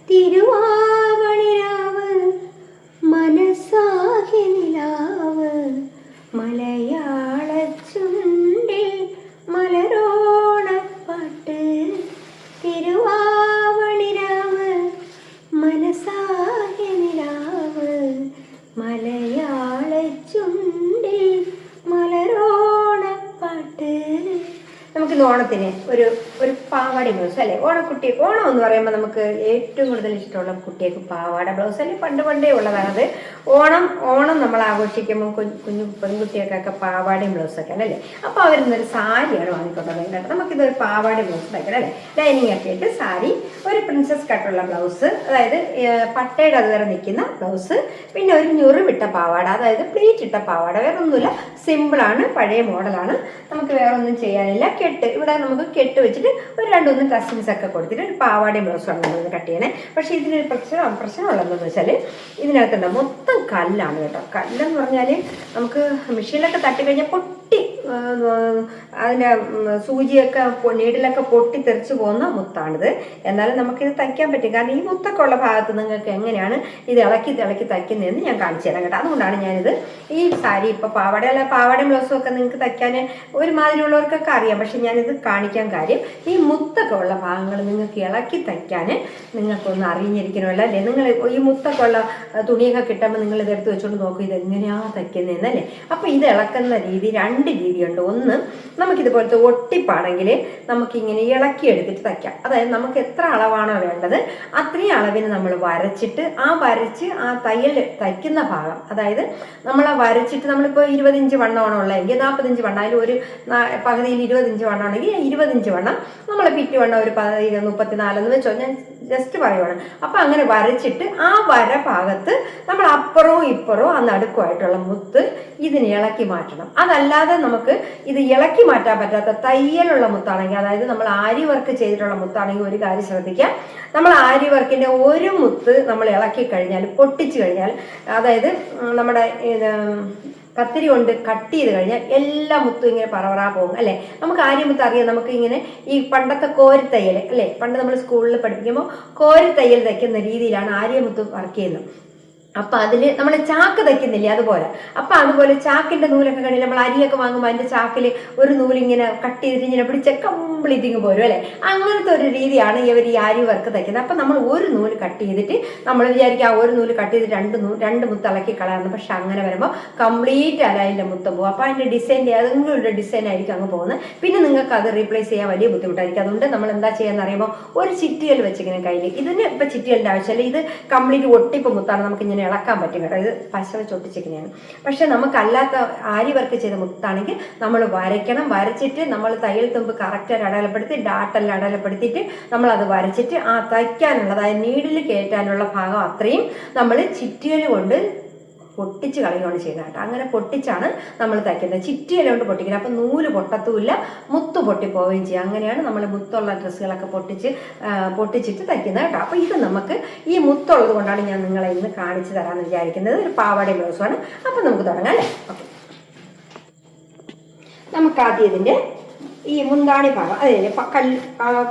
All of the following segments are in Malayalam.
തിരുവാവണിരാവ് മനസ്സാകെ നിലാവ് മലയാള ചുണ്ടിൽ മലരോണപ്പാട്ട്. തിരുവാവണിരാവ് മനസ്സാകെ നിലാവ് മലയാള ചുണ്ടിൽ മലരോണപ്പാട്ട്. നമുക്കിന്ന് ഓണത്തിന് ഒരു പാവാട ബ്ലൗസ് അല്ലേ, ഓണക്കുട്ടി. ഓണം എന്ന് പറയുമ്പോൾ നമുക്ക് ഏറ്റവും കൂടുതൽ ഇഷ്ടമുള്ള കുട്ടികൾക്ക് പാവാട ബ്ലൗസ് അല്ലേ, പണ്ടേ ഉള്ളതാണത്. ഓണം നമ്മൾ ആഘോഷിക്കുമ്പോൾ കുഞ്ഞു പെൺകുട്ടികൾക്കൊക്കെ പാവാടയും ബ്ലൗസൊക്കെ അല്ലേ. അപ്പോൾ അവരിന്നൊരു സാരിയാണ് വാങ്ങിക്കൊണ്ടത് കേട്ടോ. നമുക്കിതൊരു പാവാട ബ്ലൗസ് തയ്ക്കണം അല്ലേ, ലൈനിങ് ഒക്കെ ഇട്ട് സാരി, ഒരു പ്രിൻസസ് കട്ടുള്ള ബ്ലൗസ്, അതായത് പട്ടയുടെ അതുവരെ നിൽക്കുന്ന ബ്ലൗസ്, പിന്നെ ഒരു ഞുറിവിട്ട പാവാട, അതായത് പ്ലീറ്റ് ഇട്ട പാവാട. വേറെ ഒന്നുമില്ല, സിമ്പിളാണ്, പഴയ മോഡലാണ്, നമുക്ക് വേറെ ഒന്നും ചെയ്യാനില്ല. കെട്ട് ഇവിടെ നമുക്ക് കെട്ട് വെച്ചിട്ട് ഒരു 2-3 ടസിൻസ് ഒക്കെ കൊടുത്തിട്ട് ഒരു പാവാടയും ബ്ലൗസാണ് നമ്മളൊന്ന് കട്ട് ചെയ്യണേ. പക്ഷേ ഇതിനൊരു പ്രശ്നമുള്ളതെന്ന് വെച്ചാൽ ഇതിനകത്തുണ്ട് മൊത്തം കല്ലാണ് കേട്ടോ. കല്ലെന്ന് പറഞ്ഞാൽ നമുക്ക് മെഷീനിലൊക്കെ തട്ടി കഴിഞ്ഞാൽ പൊട്ടി, അതിൻ്റെ സൂചിയൊക്കെ നീഡിലൊക്കെ പൊട്ടി തെറിച്ച് പോകുന്ന മുത്താണിത്. എന്നാലും നമുക്കിത് തയ്ക്കാൻ പറ്റും, കാരണം ഈ മുത്തൊക്കെ ഉള്ള ഭാഗത്ത് നിങ്ങൾക്ക് എങ്ങനെയാണ് ഇത് ഇളക്കി തയ്ക്കുന്നതെന്ന് ഞാൻ കാണിച്ചു തരാം കേട്ടോ. അതുകൊണ്ടാണ് ഞാനിത് ഈ സാരി ഇപ്പോൾ പാവാടയും ബ്ലൗസും ഒക്കെ നിങ്ങൾക്ക് തയ്ക്കാൻ ഒരുമാതിരിയുള്ളവർക്കൊക്കെ അറിയാം. പക്ഷെ ഞാനിത് കാണിക്കാൻ കാര്യം ഈ മുത്തൊക്കെ ഉള്ള ഭാഗങ്ങൾ നിങ്ങൾക്ക് ഇളക്കി തയ്ക്കാൻ നിങ്ങൾക്കൊന്ന് അറിഞ്ഞിരിക്കണമല്ലോ അല്ലേ. നിങ്ങൾ ഈ മുത്തൊക്കെ ഉള്ള തുണിയൊക്കെ കിട്ടുമ്പോൾ നിങ്ങൾ ഇതെടുത്ത് വെച്ചുകൊണ്ട് നോക്കും ഇതെങ്ങനെയാണ് തയ്ക്കുന്നതെന്നല്ലേ. അപ്പോൾ ഇത് ഇളക്കുന്ന രീതി 2 രീതിയുണ്ട്. ഒന്ന്, നമുക്കിതുപോലത്തെ ഒട്ടിപ്പാണെങ്കിൽ നമുക്കിങ്ങനെ ഇളക്കിയെടുത്തിട്ട് തയ്ക്കാം. അതായത് നമുക്ക് എത്ര അളവാണോ വേണ്ടത് അത്രയും അളവിന് നമ്മൾ വരച്ചിട്ട് ആ തയ്ക്കുന്ന ഭാഗം, അതായത് നമ്മളെ വരച്ചിട്ട് നമ്മളിപ്പോൾ 20 ഇഞ്ച് വണ്ണമാണോ ഉള്ളതെങ്കിൽ 40 ഇഞ്ച് വണ്ണം, അതിൽ ഒരു പകുതിയിൽ 20 ഇഞ്ച് വണ്ണമാണെങ്കിൽ 20 ഇഞ്ച് വണ്ണം, നമ്മളെ പിറ്റി വണ്ണം ഒരു 34 എന്ന് വെച്ചോ, ഞാൻ ജസ്റ്റ് പറയുവാണ്. അപ്പം അങ്ങനെ വരച്ചിട്ട് ആ വര ഭാഗത്ത് നമ്മൾ അപ്പുറവും ഇപ്പുറവും ആ നടുക്കുമായിട്ടുള്ള മുത്ത് ഇതിന് ഇളക്കി മാറ്റണം. അതല്ലാതെ നമുക്ക് ഇത് ഇളക്കി മാറ്റാൻ പറ്റാത്ത തയ്യലുള്ള മുത്താണെങ്കിൽ, അതായത് നമ്മൾ ആരി വർക്ക് ചെയ്തിട്ടുള്ള മുത്താണെങ്കിൽ ഒരു കാര്യം ശ്രദ്ധിക്കാം, നമ്മൾ ആരി വർക്കിൻ്റെ ഒരു മുത്ത് നമ്മൾ ഇളക്കി കഴിഞ്ഞാൽ, പൊട്ടിച്ചു കഴിഞ്ഞാൽ, അതായത് നമ്മുടെ കത്തിരി കൊണ്ട് കട്ട് ചെയ്ത് കഴിഞ്ഞാൽ എല്ലാ മുത്തും ഇങ്ങനെ പറവറാ പോകും അല്ലേ. നമുക്ക് ആര്യമുത്ത് അറിയാം, നമുക്ക് ഇങ്ങനെ ഈ പണ്ടത്തെ കോരിത്തയ്യൽ അല്ലേ, പണ്ട് നമ്മൾ സ്കൂളിൽ പഠിപ്പിക്കുമ്പോൾ കോരിത്തയ്യൽ തയ്ക്കുന്ന രീതിയിലാണ് ആര്യമുത്ത് വർക്ക് ചെയ്യുന്നത്. അപ്പം അതിൽ നമ്മൾ ചാക്ക് തയ്ക്കുന്നില്ലേ, അതുപോലെ. അപ്പം അതുപോലെ ചാക്കിൻ്റെ നൂലൊക്കെ കണ്ടില്ല, നമ്മൾ അരിയൊക്കെ വാങ്ങുമ്പോൾ അതിൻ്റെ ചാക്കിൽ ഒരു നൂലിങ്ങനെ കട്ട് ചെയ്തിട്ട് ഇങ്ങനെ പിടിച്ച് കംപ്ലീറ്റിങ് പോരും അല്ലേ. അങ്ങനത്തെ ഒരു രീതിയാണ് ഇവർ ഈ ആരി വർക്ക് തയ്ക്കുന്നത്. അപ്പം നമ്മൾ ഒരു നൂല് കട്ട് ചെയ്തിട്ട് നമ്മൾ വിചാരിക്കുക ആ ഒരു നൂല് കട്ട് ചെയ്തിട്ട് രണ്ട് മുത്ത് ഇളക്കി കളയാറുണ്ട്. പക്ഷെ അങ്ങനെ വരുമ്പോൾ കംപ്ലീറ്റ് അതിൻ്റെ മുത്തം പോകും. അപ്പോൾ അതിൻ്റെ ഡിസൈൻ്റെ ഏതെങ്കിലും ഒരു ഡിസൈൻ ആയിരിക്കും അങ്ങ് പോകുന്നത്. പിന്നെ നിങ്ങൾക്ക് അത് റീപ്ലേസ് ചെയ്യാൻ വലിയ ബുദ്ധിമുട്ടായിരിക്കും. അതുകൊണ്ട് നമ്മൾ എന്താ ചെയ്യാന്ന് അറിയുമ്പോൾ ഒരു ചിറ്റിയൽ വെച്ചിങ്ങനെ കയ്യിൽ, ഇതിന് ഇപ്പം ചിറ്റിയലിൻ്റെ ആവശ്യമില്ല, ഇത് കംപ്ലീറ്റ് ഒട്ടിപ്പ് മുത്താണ്, നമുക്കിങ്ങനെ ഇളക്കാൻ പറ്റും കേട്ടോ. ഇത് പശ വെച്ച് ഒട്ടിച്ചിരിക്കുന്നതാണ്. പക്ഷെ നമുക്കല്ലാത്ത ആരി വർക്ക് ചെയ്ത മുത്താണെങ്കിൽ നമ്മൾ വരച്ചിട്ട് നമ്മൾ തയ്യൽ തുമ്പ് കറക്റ്റായിട്ട് അടയാളപ്പെടുത്തി ഡാട്ടെല്ലാം അടയാളപ്പെടുത്തിയിട്ട് നമ്മളത് വരച്ചിട്ട് ആ തയ്ക്കാനുള്ള, അതായത് നീഡിൽ കയറ്റാനുള്ള ഭാഗം അത്രയും നമ്മൾ ചിറ്റിയൽ കൊണ്ട് പൊട്ടിച്ച് കളയുകയാണ് ചെയ്യുന്നത് കേട്ടോ. അങ്ങനെ പൊട്ടിച്ചാണ് നമ്മൾ തയ്ക്കുന്നത്, ചിറ്റിയല കൊണ്ട് പൊട്ടിക്കുന്നത്. അപ്പം നൂല് പൊട്ടത്തുമില്ല, മുത്ത് പൊട്ടിപ്പോവുകയും ചെയ്യും. അങ്ങനെയാണ് നമ്മൾ മുത്തുള്ള ഡ്രസ്സുകളൊക്കെ പൊട്ടിച്ചിട്ട് തയ്ക്കുന്നത് കേട്ടോ. അപ്പോൾ ഇത് നമുക്ക് ഈ മുത്തുള്ളത് കൊണ്ടാണ് ഞാൻ നിങ്ങളെ ഇന്ന് കാണിച്ചു തരാമെന്ന് വിചാരിക്കുന്നത്. ഒരു പാവാട ബ്ലൗസാണ്. അപ്പം നമുക്ക് തുടങ്ങാം അല്ലേ. ഓക്കെ, നമുക്ക് ആദ്യം ഇതിൻ്റെ ഈ മുന്താണി ഭാഗം, അതായത്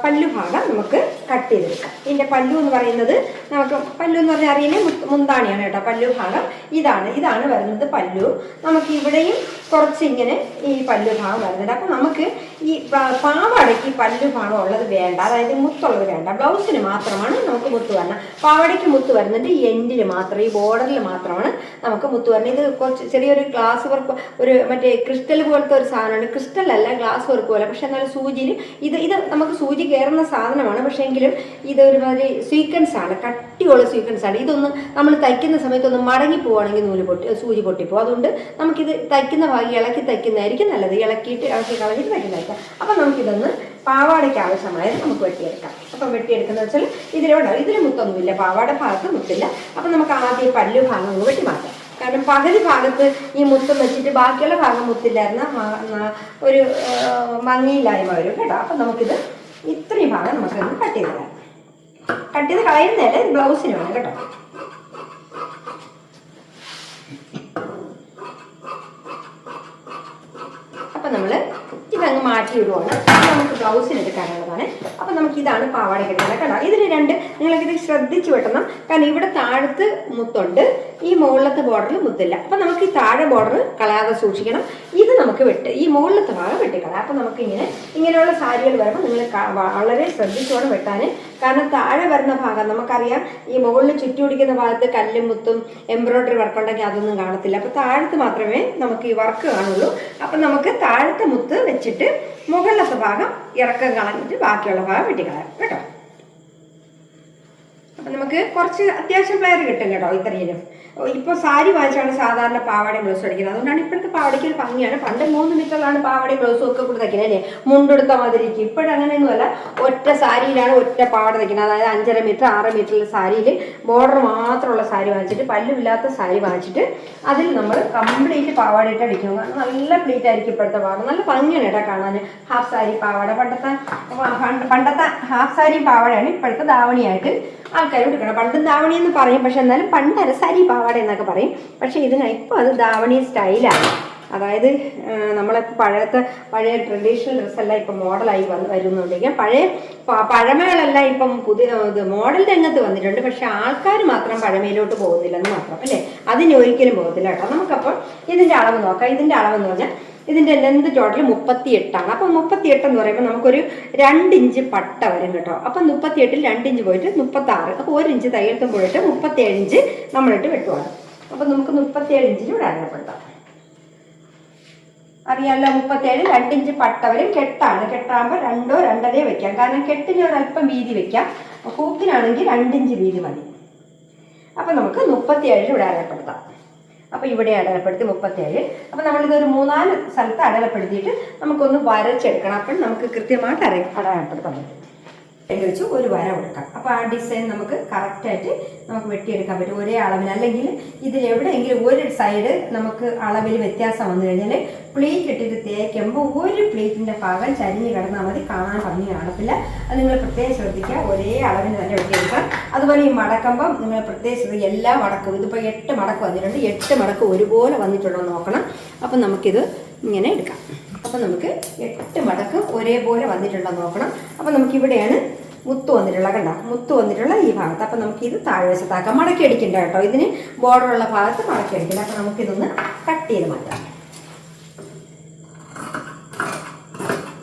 പല്ലു ഭാഗം നമുക്ക് കട്ട് ചെയ്തെടുക്കാം. ഇതിൻ്റെ പല്ലു എന്ന് പറയുന്നത് നമുക്ക് പല്ലു എന്ന് പറഞ്ഞാൽ അറിയില്ലേ, മുന്താണിയാണ് കേട്ടോ. പല്ലു ഭാഗം ഇതാണ് വരുന്നത് പല്ലു. നമുക്ക് ഇവിടെയും കുറച്ച് ഇങ്ങനെ ഈ പല്ലു ഭാഗം വരുന്നുണ്ട്. അപ്പം നമുക്ക് ഈ പാവാടയ്ക്ക് പല്ലു ഭാഗം ഉള്ളത് വേണ്ട, അതായത് മുത്തുള്ളത് വേണ്ട. ബ്ലൗസിന് മാത്രമാണ് നമുക്ക് മുത്ത് വരണം. പാവാടയ്ക്ക് മുത്ത് വരുന്നുണ്ട് എൻഡിൽ മാത്രം, ഈ ബോർഡറിൽ മാത്രമാണ് നമുക്ക് മുത്ത് വരണം. ഇത് കുറച്ച് ചെറിയൊരു ഗ്ലാസ് വർക്ക്, ഒരു മറ്റേ ക്രിസ്റ്റൽ പോലത്തെ ഒരു സാധനമാണ്. ക്രിസ്റ്റൽ അല്ല, ഗ്ലാസ് വർക്ക് പോലെ. പക്ഷെ എന്നാലും സൂചിയിൽ ഇത് നമുക്ക് സൂചി കയറുന്ന സാധനമാണ്. പക്ഷേ എങ്കിലും ഇത് ഒരുമാതിരി സ്വീക്വൻസ് ആണ്, കട്ടിയുള്ള സ്വീക്വൻസ് ആണ്. ഇതൊന്ന് നമ്മൾ തയ്ക്കുന്ന സമയത്തൊന്ന് മടങ്ങി പോവുകയാണെങ്കിൽ സൂചി പൊട്ടിപ്പോകും. അതുകൊണ്ട് നമുക്കിത് തയ്ക്കുന്ന ഭാഗം ഇളക്കി തയ്ക്കുന്നതായിരിക്കും നല്ലത്. ഇളക്കി കളഞ്ഞിട്ട് തയ്ക്കുന്നതായിരിക്കും. അപ്പം നമുക്കിതൊന്ന് പാവാടയ്ക്ക് ആവശ്യമായത് നമുക്ക് വെട്ടിയെടുക്കാം. അപ്പം വെട്ടിയെടുക്കുന്നത് വെച്ചാൽ ഇതിന് മുത്തൊന്നുമില്ല, പാവാട ഭാഗത്ത് മുത്തില്ല. അപ്പം നമുക്ക് ആദ്യം പല്ലു ഭാഗം ഒന്ന് വെട്ടി മാറ്റാം. കാരണം പകുതി ഭാഗത്ത് ഈ മുത്തം വെച്ചിട്ട് ബാക്കിയുള്ള ഭാഗം മുത്തില്ലായിരുന്ന ഒരു ഭംഗിയില്ലായ്മ വരും കേട്ടോ. അപ്പം നമുക്കിത് ഇത്രയും ഭാഗം നമുക്കൊന്ന് കട്ട് ചെയ്ത് തരാം. കട്ട് ചെയ്ത് കളയുന്നതല്ലേ, ബ്ലൗസിന് വേണം കേട്ടോ. അപ്പം നമ്മൾ ഇതങ്ങ് മാറ്റി ഇടുവാണ്. നമുക്ക് ബ്ലൗസിന് എടുക്കാനുള്ളതാണ്. അപ്പം നമുക്ക് ഇതാണ് പാവാടയ്ക്ക് എടുക്കുന്നത് കേട്ടോ. ഇതിന് രണ്ട് നിങ്ങൾക്കിത് ശ്രദ്ധിച്ച് വെട്ടണം. കാരണം ഇവിടെ താഴത്ത് മുത്തുണ്ട്, ഈ മുകളിലത്തെ ബോർഡറിൽ മുത്തില്ല. അപ്പം നമുക്ക് ഈ താഴെ ബോർഡർ കളയാതെ സൂക്ഷിക്കണം. ഇത് നമുക്ക് ഈ മുകളിലത്തെ ഭാഗം വെട്ടിക്കളയാം. അപ്പം നമുക്ക് ഇങ്ങനെയുള്ള സാരികൾ വരുമ്പോൾ നിങ്ങൾ വളരെ ശ്രദ്ധിച്ചു വേണം വെട്ടാൻ. കാരണം താഴെ വരുന്ന ഭാഗം നമുക്കറിയാം, ഈ മുകളിൽ ചുറ്റി പിടിക്കുന്ന ഭാഗത്ത് കല്ലും മുത്തും എംബ്രോയ്ഡറി വർക്ക് ഉണ്ടെങ്കിൽ അതൊന്നും കാണത്തില്ല. അപ്പോൾ താഴത്ത് മാത്രമേ നമുക്ക് ഈ വർക്ക് കാണുള്ളൂ. അപ്പം നമുക്ക് താഴത്തെ മുത്ത് വെച്ചിട്ട് മുകളിലത്തെ ഭാഗം ഇറക്കം കളഞ്ഞിട്ട് ബാക്കിയുള്ള ഭാഗം വെട്ടിക്കളയാം കേട്ടോ. അപ്പം നമുക്ക് കുറച്ച് അത്യാവശ്യം പ്ലെയർ കിട്ടും കേട്ടോ. ഇത്രയും ഇപ്പോൾ സാരി വാങ്ങിച്ചാണ് സാധാരണ പാവാടയും ബ്ലൗസ് അടിക്കുന്നത്. അതുകൊണ്ടാണ് ഇപ്പോഴത്തെ പാവാടയ്ക്ക് ഒരു ഭംഗിയാണ്. പണ്ട് 3 മീറ്ററിലാണ് പാവാടയും ബ്ലൗസും ഒക്കെ കൂടെ തയ്ക്കുന്നത് അല്ലേ, മുണ്ടെടുത്ത മാതിരിക്ക്. ഇപ്പോഴങ്ങനെയൊന്നുമല്ല, ഒറ്റ സാരിയിലാണ് ഒറ്റ പാവാട തയ്ക്കുന്നത്. അതായത് 5.5 മീറ്റർ 6 മീറ്ററിലെ സാരിയിൽ ബോർഡർ മാത്രമുള്ള സാരി വാങ്ങിച്ചിട്ട്, പല്ലുമില്ലാത്ത സാരി വാങ്ങിച്ചിട്ട് അതിൽ നമ്മൾ കംപ്ലീറ്റ് പാവാട ഇട്ട് അടിക്കും. നല്ല പ്ലീറ്റ് ആയിരിക്കും ഇപ്പോഴത്തെ പാവാട. നല്ല ഭംഗിയാണ് കേട്ടോ കാണാൻ. ഹാഫ് സാരി പാവാട, പണ്ടത്തെ ഹാഫ് സാരി പാവാടയാണ് ഇപ്പോഴത്തെ ധാവണിയായിട്ട് ആൾക്കാർ എടുക്കണം. പണ്ടും ധാവണി എന്ന് പറയും, പക്ഷെ എന്നാലും പണ്ട് അരസാരി പാവാട എന്നൊക്കെ പറയും. പക്ഷേ ഇപ്പോൾ അത് ധാവണി സ്റ്റൈലാണ്. അതായത് നമ്മളിപ്പോൾ പഴയ ട്രഡീഷണൽ ഡ്രസ്സെല്ലാം ഇപ്പം മോഡലായി വരുന്നുണ്ടെങ്കിൽ പഴമകളെല്ലാം ഇപ്പം പുതിയ മോഡൽ രംഗത്ത് വന്നിട്ടുണ്ട്. പക്ഷെ ആൾക്കാർ മാത്രം പഴമയിലോട്ട് പോകുന്നില്ലെന്ന് മാത്രം അല്ലേ, അതിന് ഒരിക്കലും പോകത്തില്ല കേട്ടോ. നമുക്കപ്പോൾ ഇതിൻ്റെ അളവ് നോക്കാം. ഇതിൻ്റെ അളവെന്ന് പറഞ്ഞാൽ ഇതിൻ്റെ ലെന്ത് ടോട്ടൽ 38ആണ്. അപ്പം 38 എന്ന് പറയുമ്പോൾ നമുക്കൊരു 2 ഇഞ്ച് പട്ട വരും കേട്ടോ. അപ്പം 38ൽ 2 ഇഞ്ച് പോയിട്ട് 36. അപ്പോൾ 1 ഇഞ്ച് തയ്യൽത്തും പോയിട്ട് 37 ഇഞ്ച് നമ്മളിട്ട് വെട്ടുവാണ്. അപ്പം നമുക്ക് 37 ഇഞ്ചിന് ഇവിടെ അടയാളപ്പെടുത്താം. അറിയാമല്ലോ, 37 2 ഇഞ്ച് പട്ട വരും. കെട്ടാണ്. കെട്ടാകുമ്പോൾ 2 2.5 വെക്കാം. കാരണം കെട്ടിന് ഒരല്പം വീതി വെക്കാം. ഹൂക്കിനാണെങ്കിൽ 2 ഇഞ്ച് വീതി മതി. അപ്പം നമുക്ക് 37 ഇവിടെ അടയാളപ്പെടുത്താം. അപ്പോൾ ഇവിടെ അടയാളപ്പെടുത്തി 37. അപ്പോൾ നമ്മളിതൊരു 3-4 സ്ഥലത്ത് അടയാളപ്പെടുത്തിയിട്ട് നമുക്കൊന്ന് വരച്ചെടുക്കണം. അപ്പം നമുക്ക് കൃത്യമായിട്ട് അടയാളപ്പെടുത്താൻ പറ്റും. വെച്ച് ഒരു വര കൊടുക്കാം. അപ്പോൾ ആ ഡിസൈൻ നമുക്ക് കറക്റ്റായിട്ട് നമുക്ക് വെട്ടിയെടുക്കാൻ പറ്റും ഒരേ അളവിൽ. അല്ലെങ്കിൽ ഇതിലെവിടെയെങ്കിലും ഒരു സൈഡ് നമുക്ക് അളവിൽ വ്യത്യാസം വന്നു കഴിഞ്ഞാൽ പ്ലീറ്റ് ഇട്ടിട്ട് തേക്കുമ്പോൾ ഒരു പ്ലീറ്റിൻ്റെ ഭാഗം ചരിഞ്ഞ് കിടന്നാൽ മതി, കാണാൻ ഭംഗി കാണത്തില്ല. അത് നിങ്ങൾ പ്രത്യേകം ശ്രദ്ധിക്കുക, ഒരേ അളവിന് തന്നെ വെട്ടിയെടുക്കാം. അതുപോലെ ഈ മടക്കുമ്പം നിങ്ങൾ പ്രത്യേകം ശ്രദ്ധിക്കുക, എല്ലാ മടക്കും ഇതിപ്പോൾ 8 മടക്ക് വന്നിട്ടുണ്ട്, 8 മടക്ക് ഒരുപോലെ വന്നിട്ടുണ്ടോ നോക്കണം. അപ്പം നമുക്കിത് ഇങ്ങനെ എടുക്കാം. അപ്പം നമുക്ക് 8 മടക്ക് ഒരേപോലെ വന്നിട്ടുണ്ടോ നോക്കണം. അപ്പം നമുക്കിവിടെയാണ് മുത്ത് വന്നിട്ടുള്ള, കണ്ട മുത്ത് വന്നിട്ടുള്ള ഈ ഭാഗത്ത്. അപ്പം നമുക്കിത് താഴ്വശത്താക്കാം. മടക്കി അടിക്കണ്ട കേട്ടോ, ഇതിന് ബോർഡറുള്ള ഭാഗത്ത് മടക്കി അടിക്കില്ല. അപ്പം നമുക്കിതൊന്ന് കട്ട് ചെയ്ത് മാറ്റാം.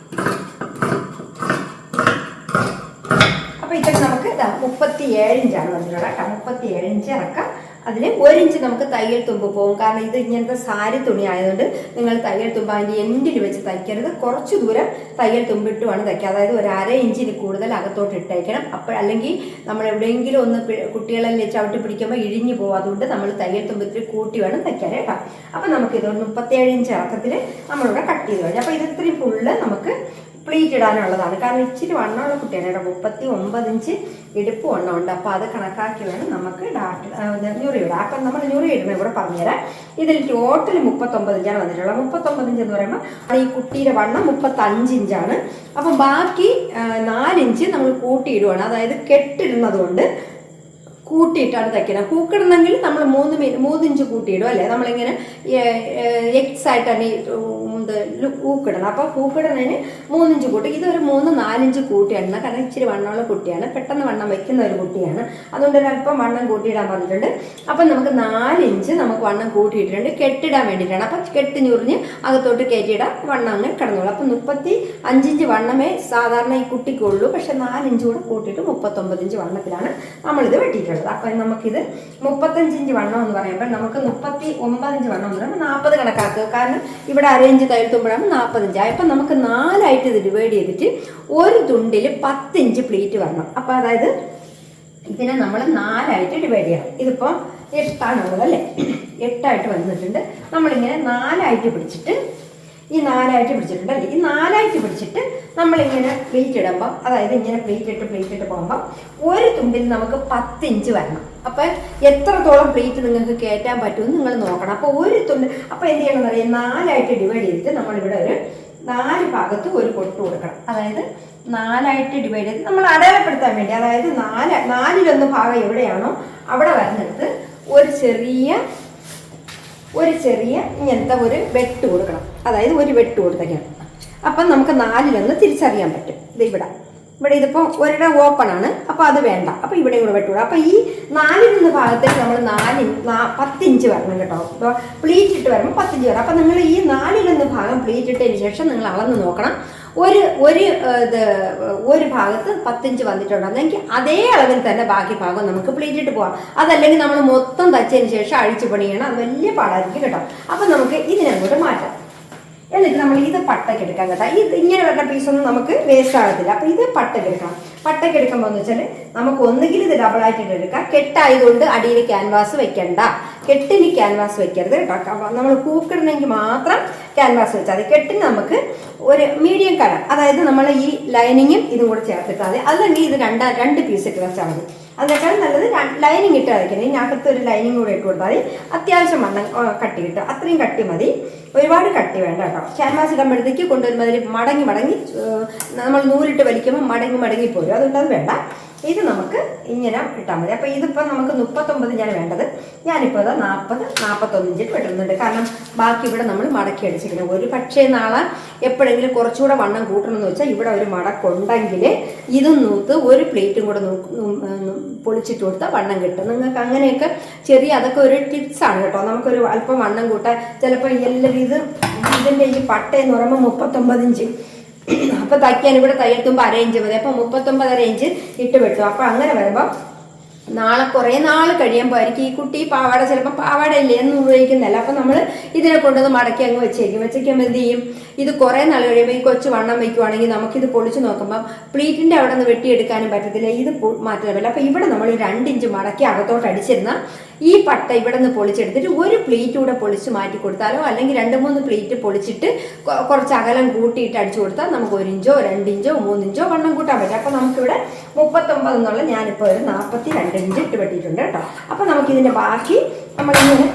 അപ്പം ഇതൊക്കെ നമുക്ക് 37 ഇഞ്ചാണ് വന്നിട്ടുള്ളത് കേട്ടോ. 37 ഇഞ്ച് ഇറക്കാം. അതിൽ 1 ഇഞ്ച് നമുക്ക് തയ്യൽ തുമ്പ് പോകും. കാരണം ഇത് ഇങ്ങനത്തെ സാരി തുണി ആയതുകൊണ്ട് നിങ്ങൾ തയ്യൽ തുമ്പ് അതിൻ്റെ എൻഡിൽ വെച്ച് തയ്ക്കരുത്. കുറച്ച് ദൂരം തയ്യൽ തുമ്പിട്ട് വേണം തയ്ക്കുക. അതായത് ഒരു 1/2 ഇഞ്ചിന് കൂടുതൽ അകത്തോട്ട് ഇട്ടയക്കണം. അപ്പോൾ അല്ലെങ്കിൽ നമ്മൾ എവിടെയെങ്കിലും ഒന്ന് കുട്ടികളെല്ലാം ചവിട്ടി പിടിക്കുമ്പോൾ ഇഴിഞ്ഞു പോകും. അതുകൊണ്ട് നമ്മൾ തയ്യൽ തുമ്പത്തിൽ കൂട്ടി വേണം തയ്ക്കാൻ കേട്ടോ. അപ്പം നമുക്കിത് 37 ഇഞ്ച് ഇറക്കത്തിൽ നമ്മളിവിടെ കട്ട് ചെയ്ത് കഴിഞ്ഞു. അപ്പോൾ ഇത് ഇത്രയും ഫുള്ള് നമുക്ക് പ്ലീറ്റ് ഇടാനുള്ളതാണ്. കാരണം ഇച്ചിരി വണ്ണമുള്ള കുട്ടിയാണ് കേട്ടോ. 39 ഇഞ്ച് ഇടുപ്പ് വണ്ണമുണ്ട്. അപ്പോൾ അത് കണക്കാക്കി വേണം നമുക്ക് ഞുറി ഇടാം. അപ്പം നമ്മൾ ഞുറി ഇടുന്നത് ഇവിടെ പറഞ്ഞുതരാം. ഇതിൽ ടോട്ടൽ 39 ഇഞ്ചാണ് വന്നിട്ടുള്ളത്. 39 ഇഞ്ച് എന്ന് പറയുമ്പോൾ ഈ കുട്ടിയുടെ വണ്ണം 35 ഇഞ്ചാണ്. അപ്പം ബാക്കി 4 ഇഞ്ച് നമ്മൾ കൂട്ടിയിടുവാണ്. അതായത് കെട്ടിടുന്നത് കൊണ്ട് കൂട്ടിയിട്ടാണ് തയ്ക്കുന്നത്. പൂക്കിടണമെങ്കിൽ നമ്മൾ 3 ഇഞ്ച് കൂട്ടിയിടും അല്ലേ. നമ്മളിങ്ങനെ എക്സ് ആയിട്ടാണ് പൂക്കിടണം. അപ്പോൾ പൂക്കിടുന്നതിന് 3 ഇഞ്ച് കൂട്ടി. ഇതൊരു 3-4 ഇഞ്ച് കൂട്ടിയിടണം. കാരണം ഇച്ചിരി വണ്ണമുള്ള കുട്ടിയാണ്, പെട്ടെന്ന് വണ്ണം വയ്ക്കുന്ന ഒരു കുട്ടിയാണ്. അതുകൊണ്ട് ഒരല്പം വണ്ണം കൂട്ടിയിടാൻ പറഞ്ഞിട്ടുണ്ട്. അപ്പം നമുക്ക് 4 ഇഞ്ച് നമുക്ക് വണ്ണം കൂട്ടിയിട്ടുണ്ട്, കെട്ടിടാൻ വേണ്ടിയിട്ടാണ്. അപ്പം കെട്ടി ഞുറിഞ്ഞ് അകത്തോട്ട് കയറ്റിയിടാം, വണ്ണം അങ്ങനെ കിടന്നോളൂ. അപ്പം 35 ഇഞ്ച് വണ്ണമേ സാധാരണ ഈ കുട്ടിക്കുള്ളൂ. പക്ഷെ 4 ഇഞ്ച് കൂടെ കൂട്ടിയിട്ട് 39 ഇഞ്ച് വണ്ണത്തിലാണ് നമ്മളിത് വെട്ടിയിട്ടുള്ളത്. അപ്പം നമുക്കിത് 35 ഇഞ്ച് വണ്ണം എന്ന് പറയുമ്പോൾ നമുക്ക് 39 ഇഞ്ച് വണ്ണം എന്ന് പറയുമ്പോൾ 40 കണക്കാക്കുക. കാരണം ഇവിടെ 1/2 ഇഞ്ച് തയ്യൽ തുമ്പോഴാകുമ്പോൾ 40 ഇഞ്ച്. അപ്പം നമുക്ക് 4ആയിട്ട് ഇത് ഡിവൈഡ് ചെയ്തിട്ട് ഒരു തുണ്ടിൽ 10 ഇഞ്ച് പ്ലീറ്റ് വരണം. അപ്പം അതായത് ഇതിനെ നമ്മൾ 4ആയിട്ട് ഡിവൈഡ് ചെയ്യണം. ഇതിപ്പോൾ 8ആണുള്ളത് അല്ലേ, 8ആയിട്ട് വന്നിട്ടുണ്ട്. നമ്മളിങ്ങനെ 4ആയിട്ട് പിടിച്ചിട്ട് ഈ 4ആയിട്ട് പിടിച്ചിട്ടുണ്ടല്ലേ, ഈ 4ആയിട്ട് പിടിച്ചിട്ട് നമ്മളിങ്ങനെ പ്ലീറ്റ് ഇടുമ്പം, അതായത് ഇങ്ങനെ പ്ലീറ്റ് ഇട്ട് പോകുമ്പം ഒരു തുമ്പിൽ നമുക്ക് 10 ഇഞ്ച് വരണം. അപ്പം എത്രത്തോളം പ്ലീറ്റ് നിങ്ങൾക്ക് കയറ്റാൻ പറ്റുമെന്ന് നിങ്ങൾ നോക്കണം. അപ്പോൾ ഒരു തുണ്ട് അപ്പോൾ എന്ത് ചെയ്യണമെന്ന് അറിയാം, 4ആയിട്ട് ഡിവൈഡ് ചെയ്തിട്ട് നമ്മളിവിടെ ഒരു 4 ഭാഗത്ത് ഒരു പൊട്ട് കൊടുക്കണം. അതായത് 4ആയിട്ട് ഡിവൈഡ് ചെയ്ത് നമ്മൾ അടയാളപ്പെടുത്താൻ വേണ്ടി, അതായത് 4-1 ഭാഗം എവിടെയാണോ അവിടെ വരുന്നിടത്ത് ഒരു ചെറിയ ഇങ്ങനത്തെ ഒരു വെട്ട് കൊടുക്കണം. അതായത് ഒരു വെട്ട് കൊടുത്തേക്കാണ്. അപ്പം നമുക്ക് 4-1 തിരിച്ചറിയാൻ പറ്റും. ഇത് ഇവിടെ ഇതിപ്പോൾ ഒരിടം ഓപ്പൺ ആണ്, അപ്പോൾ അത് വേണ്ട. അപ്പോൾ ഇവിടെ കൂടെ വെട്ടുകൂടാ. അപ്പോൾ ഈ 4 ഭാഗത്തേക്ക് നമ്മൾ 10 ഇഞ്ച് വരണം കേട്ടോ. ഇപ്പോൾ പ്ലീറ്റ് ഇട്ട് വരുമ്പോൾ 10 ഇഞ്ച് വരണം. അപ്പോൾ നിങ്ങൾ ഈ 4 ഭാഗം പ്ലീറ്റ് ഇട്ടതിന് ശേഷം നിങ്ങൾ അളന്ന് നോക്കണം. ഒരു ഭാഗത്ത് 10 ഇഞ്ച് വന്നിട്ടുണ്ടെങ്കിൽ അതേ അളവിൽ തന്നെ ബാക്കി ഭാഗം നമുക്ക് പ്ലീറ്റ് ഇട്ട് പോകാം. അതല്ലെങ്കിൽ നമ്മൾ മൊത്തം തച്ചതിന് ശേഷം അഴിച്ചു പണിയണം, അത് വലിയ പാടായിരിക്കും കേട്ടോ. അപ്പം നമുക്ക് ഇതിനങ്ങോട്ട് മാറ്റാം. എന്നിട്ട് നമ്മൾ ഇത് പട്ടക്കെടുക്കാം കേട്ടോ. ഇത് ഇങ്ങനെ വരുന്ന പീസൊന്നും നമുക്ക് വേസ്റ്റ് ആകത്തില്ല. അപ്പം ഇത് പട്ടക്കെടുക്കാം. പട്ടക്കെടുക്കുമ്പോൾ എന്ന് വെച്ചാൽ നമുക്ക് ഒന്നുകിൽ ഇത് ഡബിളായിട്ട് എടുക്കാം. കെട്ടായതുകൊണ്ട് അടിയിൽ ക്യാൻവാസ് വെക്കണ്ട, കെട്ടിന് ക്യാൻവാസ് വെക്കരുത് കേട്ടോ. നമ്മൾ പൂക്കിടണമെങ്കിൽ മാത്രം ക്യാൻവാസ് വെച്ചാൽ മതി. കെട്ടിന് നമുക്ക് ഒരു മീഡിയം കളർ, അതായത് നമ്മൾ ഈ ലൈനിങ്ങും ഇതും കൂടെ ചേർത്തിട്ടാൽ മതി. അല്ലെങ്കിൽ ഇത് രണ്ട് പീസ് ഇട്ട് വെച്ചാൽ മതി. അതിനേക്കാൾ നല്ലത് ലൈനിങ് ഇട്ട് വയ്ക്കണം. ഇതിനകത്ത് ഒരു ലൈനിങ് കൂടെ ഇട്ട് കൊടുത്താൽ മതി. അത്യാവശ്യം വണ്ണം കട്ടി കിട്ടും, അത്രയും കട്ടി മതി, ഒരുപാട് കട്ടി വേണ്ട കേട്ടോ. ക്യാൻവാസ് ഇടുമ്പോഴത്തേക്ക് കൊണ്ടുവരുമ്പോൾ അതിൽ മടങ്ങി നമ്മൾ നൂലിട്ട് വലിക്കുമ്പോൾ മടങ്ങി പോരും. അതുകൊണ്ട് അത് വേണ്ട. ഇത് നമുക്ക് ഇങ്ങനെ ഇട്ടാൽ മതി. അപ്പോൾ ഇതിപ്പോൾ നമുക്ക് 39 ഞാൻ വേണ്ടത്. ഞാനിപ്പോൾ അത് 40-41 ഇഞ്ചിട്ട് വെട്ടുന്നുണ്ട്. കാരണം ബാക്കി ഇവിടെ നമ്മൾ മടക്കി അടിച്ചിരിക്കണം. ഒരു പക്ഷേ നാളെ എപ്പോഴെങ്കിലും കുറച്ചുകൂടെ വണ്ണം കൂട്ടണമെന്ന് വെച്ചാൽ ഇവിടെ ഒരു മടക്കുണ്ടെങ്കിൽ ഇതും നൂത്ത് ഒരു പ്ലേറ്റും കൂടെ പൊളിച്ചിട്ട് കൊടുത്താൽ വണ്ണം കിട്ടും. നിങ്ങൾക്ക് അങ്ങനെയൊക്കെ അതൊക്കെ ഒരു ടിപ്സാണ് കേട്ടോ. നമുക്കൊരു അല്പം വണ്ണം കൂട്ടാൻ ചിലപ്പോൾ എല്ലാവരും ഇതിൻ്റെ ഈ പട്ടയെന്ന് പറയുമ്പോൾ 39 ഇഞ്ച്. അപ്പോൾ തയ്ക്കാൻ ഇവിടെ തയ്യൽത്തുമ്പോൾ 1/2 ഇഞ്ച് മതി. അപ്പോൾ 39.5 ഇഞ്ച് ഇട്ട് വെട്ടും. അപ്പോൾ അങ്ങനെ വരുമ്പോൾ നാളെ കുറേ നാൾ കഴിയുമ്പോൾ ആയിരിക്കും ഈ കുട്ടി പാവാട ചിലപ്പോൾ പാവാടയില്ലേ എന്ന് ഉപയോഗിക്കുന്നില്ല. അപ്പം നമ്മൾ ഇതിനെ കൊണ്ടൊന്ന് മടക്കി അങ്ങ് വെച്ചേക്കുമ്പോൾ എന്ത് ചെയ്യും, ഇത് കുറേ നാൾ കഴിയുമ്പോൾ ഈ കൊച്ചു വണ്ണം വയ്ക്കുവാണെങ്കിൽ നമുക്കിത് പൊളിച്ച് നോക്കുമ്പം പ്ലീറ്റിൻ്റെ അവിടെ നിന്ന് വെട്ടിയെടുക്കാനും പറ്റത്തില്ല, ഇത് മാറ്റാൻ പറ്റില്ല. അപ്പോൾ ഇവിടെ നമ്മൾ 2 ഇഞ്ച് മടക്കി അകത്തോട്ട് അടിച്ചിരുന്ന ഈ പട്ട ഇവിടെ നിന്ന് പൊളിച്ചെടുത്തിട്ട് ഒരു പ്ലീറ്റ് കൂടെ പൊളിച്ച് മാറ്റി കൊടുത്താലോ അല്ലെങ്കിൽ 2-3 പ്ലീറ്റ് പൊളിച്ചിട്ട് കുറച്ച് അകലം കൂട്ടിയിട്ട് അടിച്ചു കൊടുത്താൽ നമുക്ക് 1 ഇഞ്ചോ 2 ഇഞ്ചോ 3 ഇഞ്ചോ വണ്ണം കൂട്ടാൻ പറ്റും. അപ്പോൾ നമുക്കിവിടെ 39 എന്നുള്ള ഞാനിപ്പോൾ ഒരു 42 ഇഞ്ച് ഇട്ട് വെട്ടിയിട്ടുണ്ട് കേട്ടോ. അപ്പോൾ നമുക്കിതിൻ്റെ ബാക്കി നമ്മളിങ്ങനെ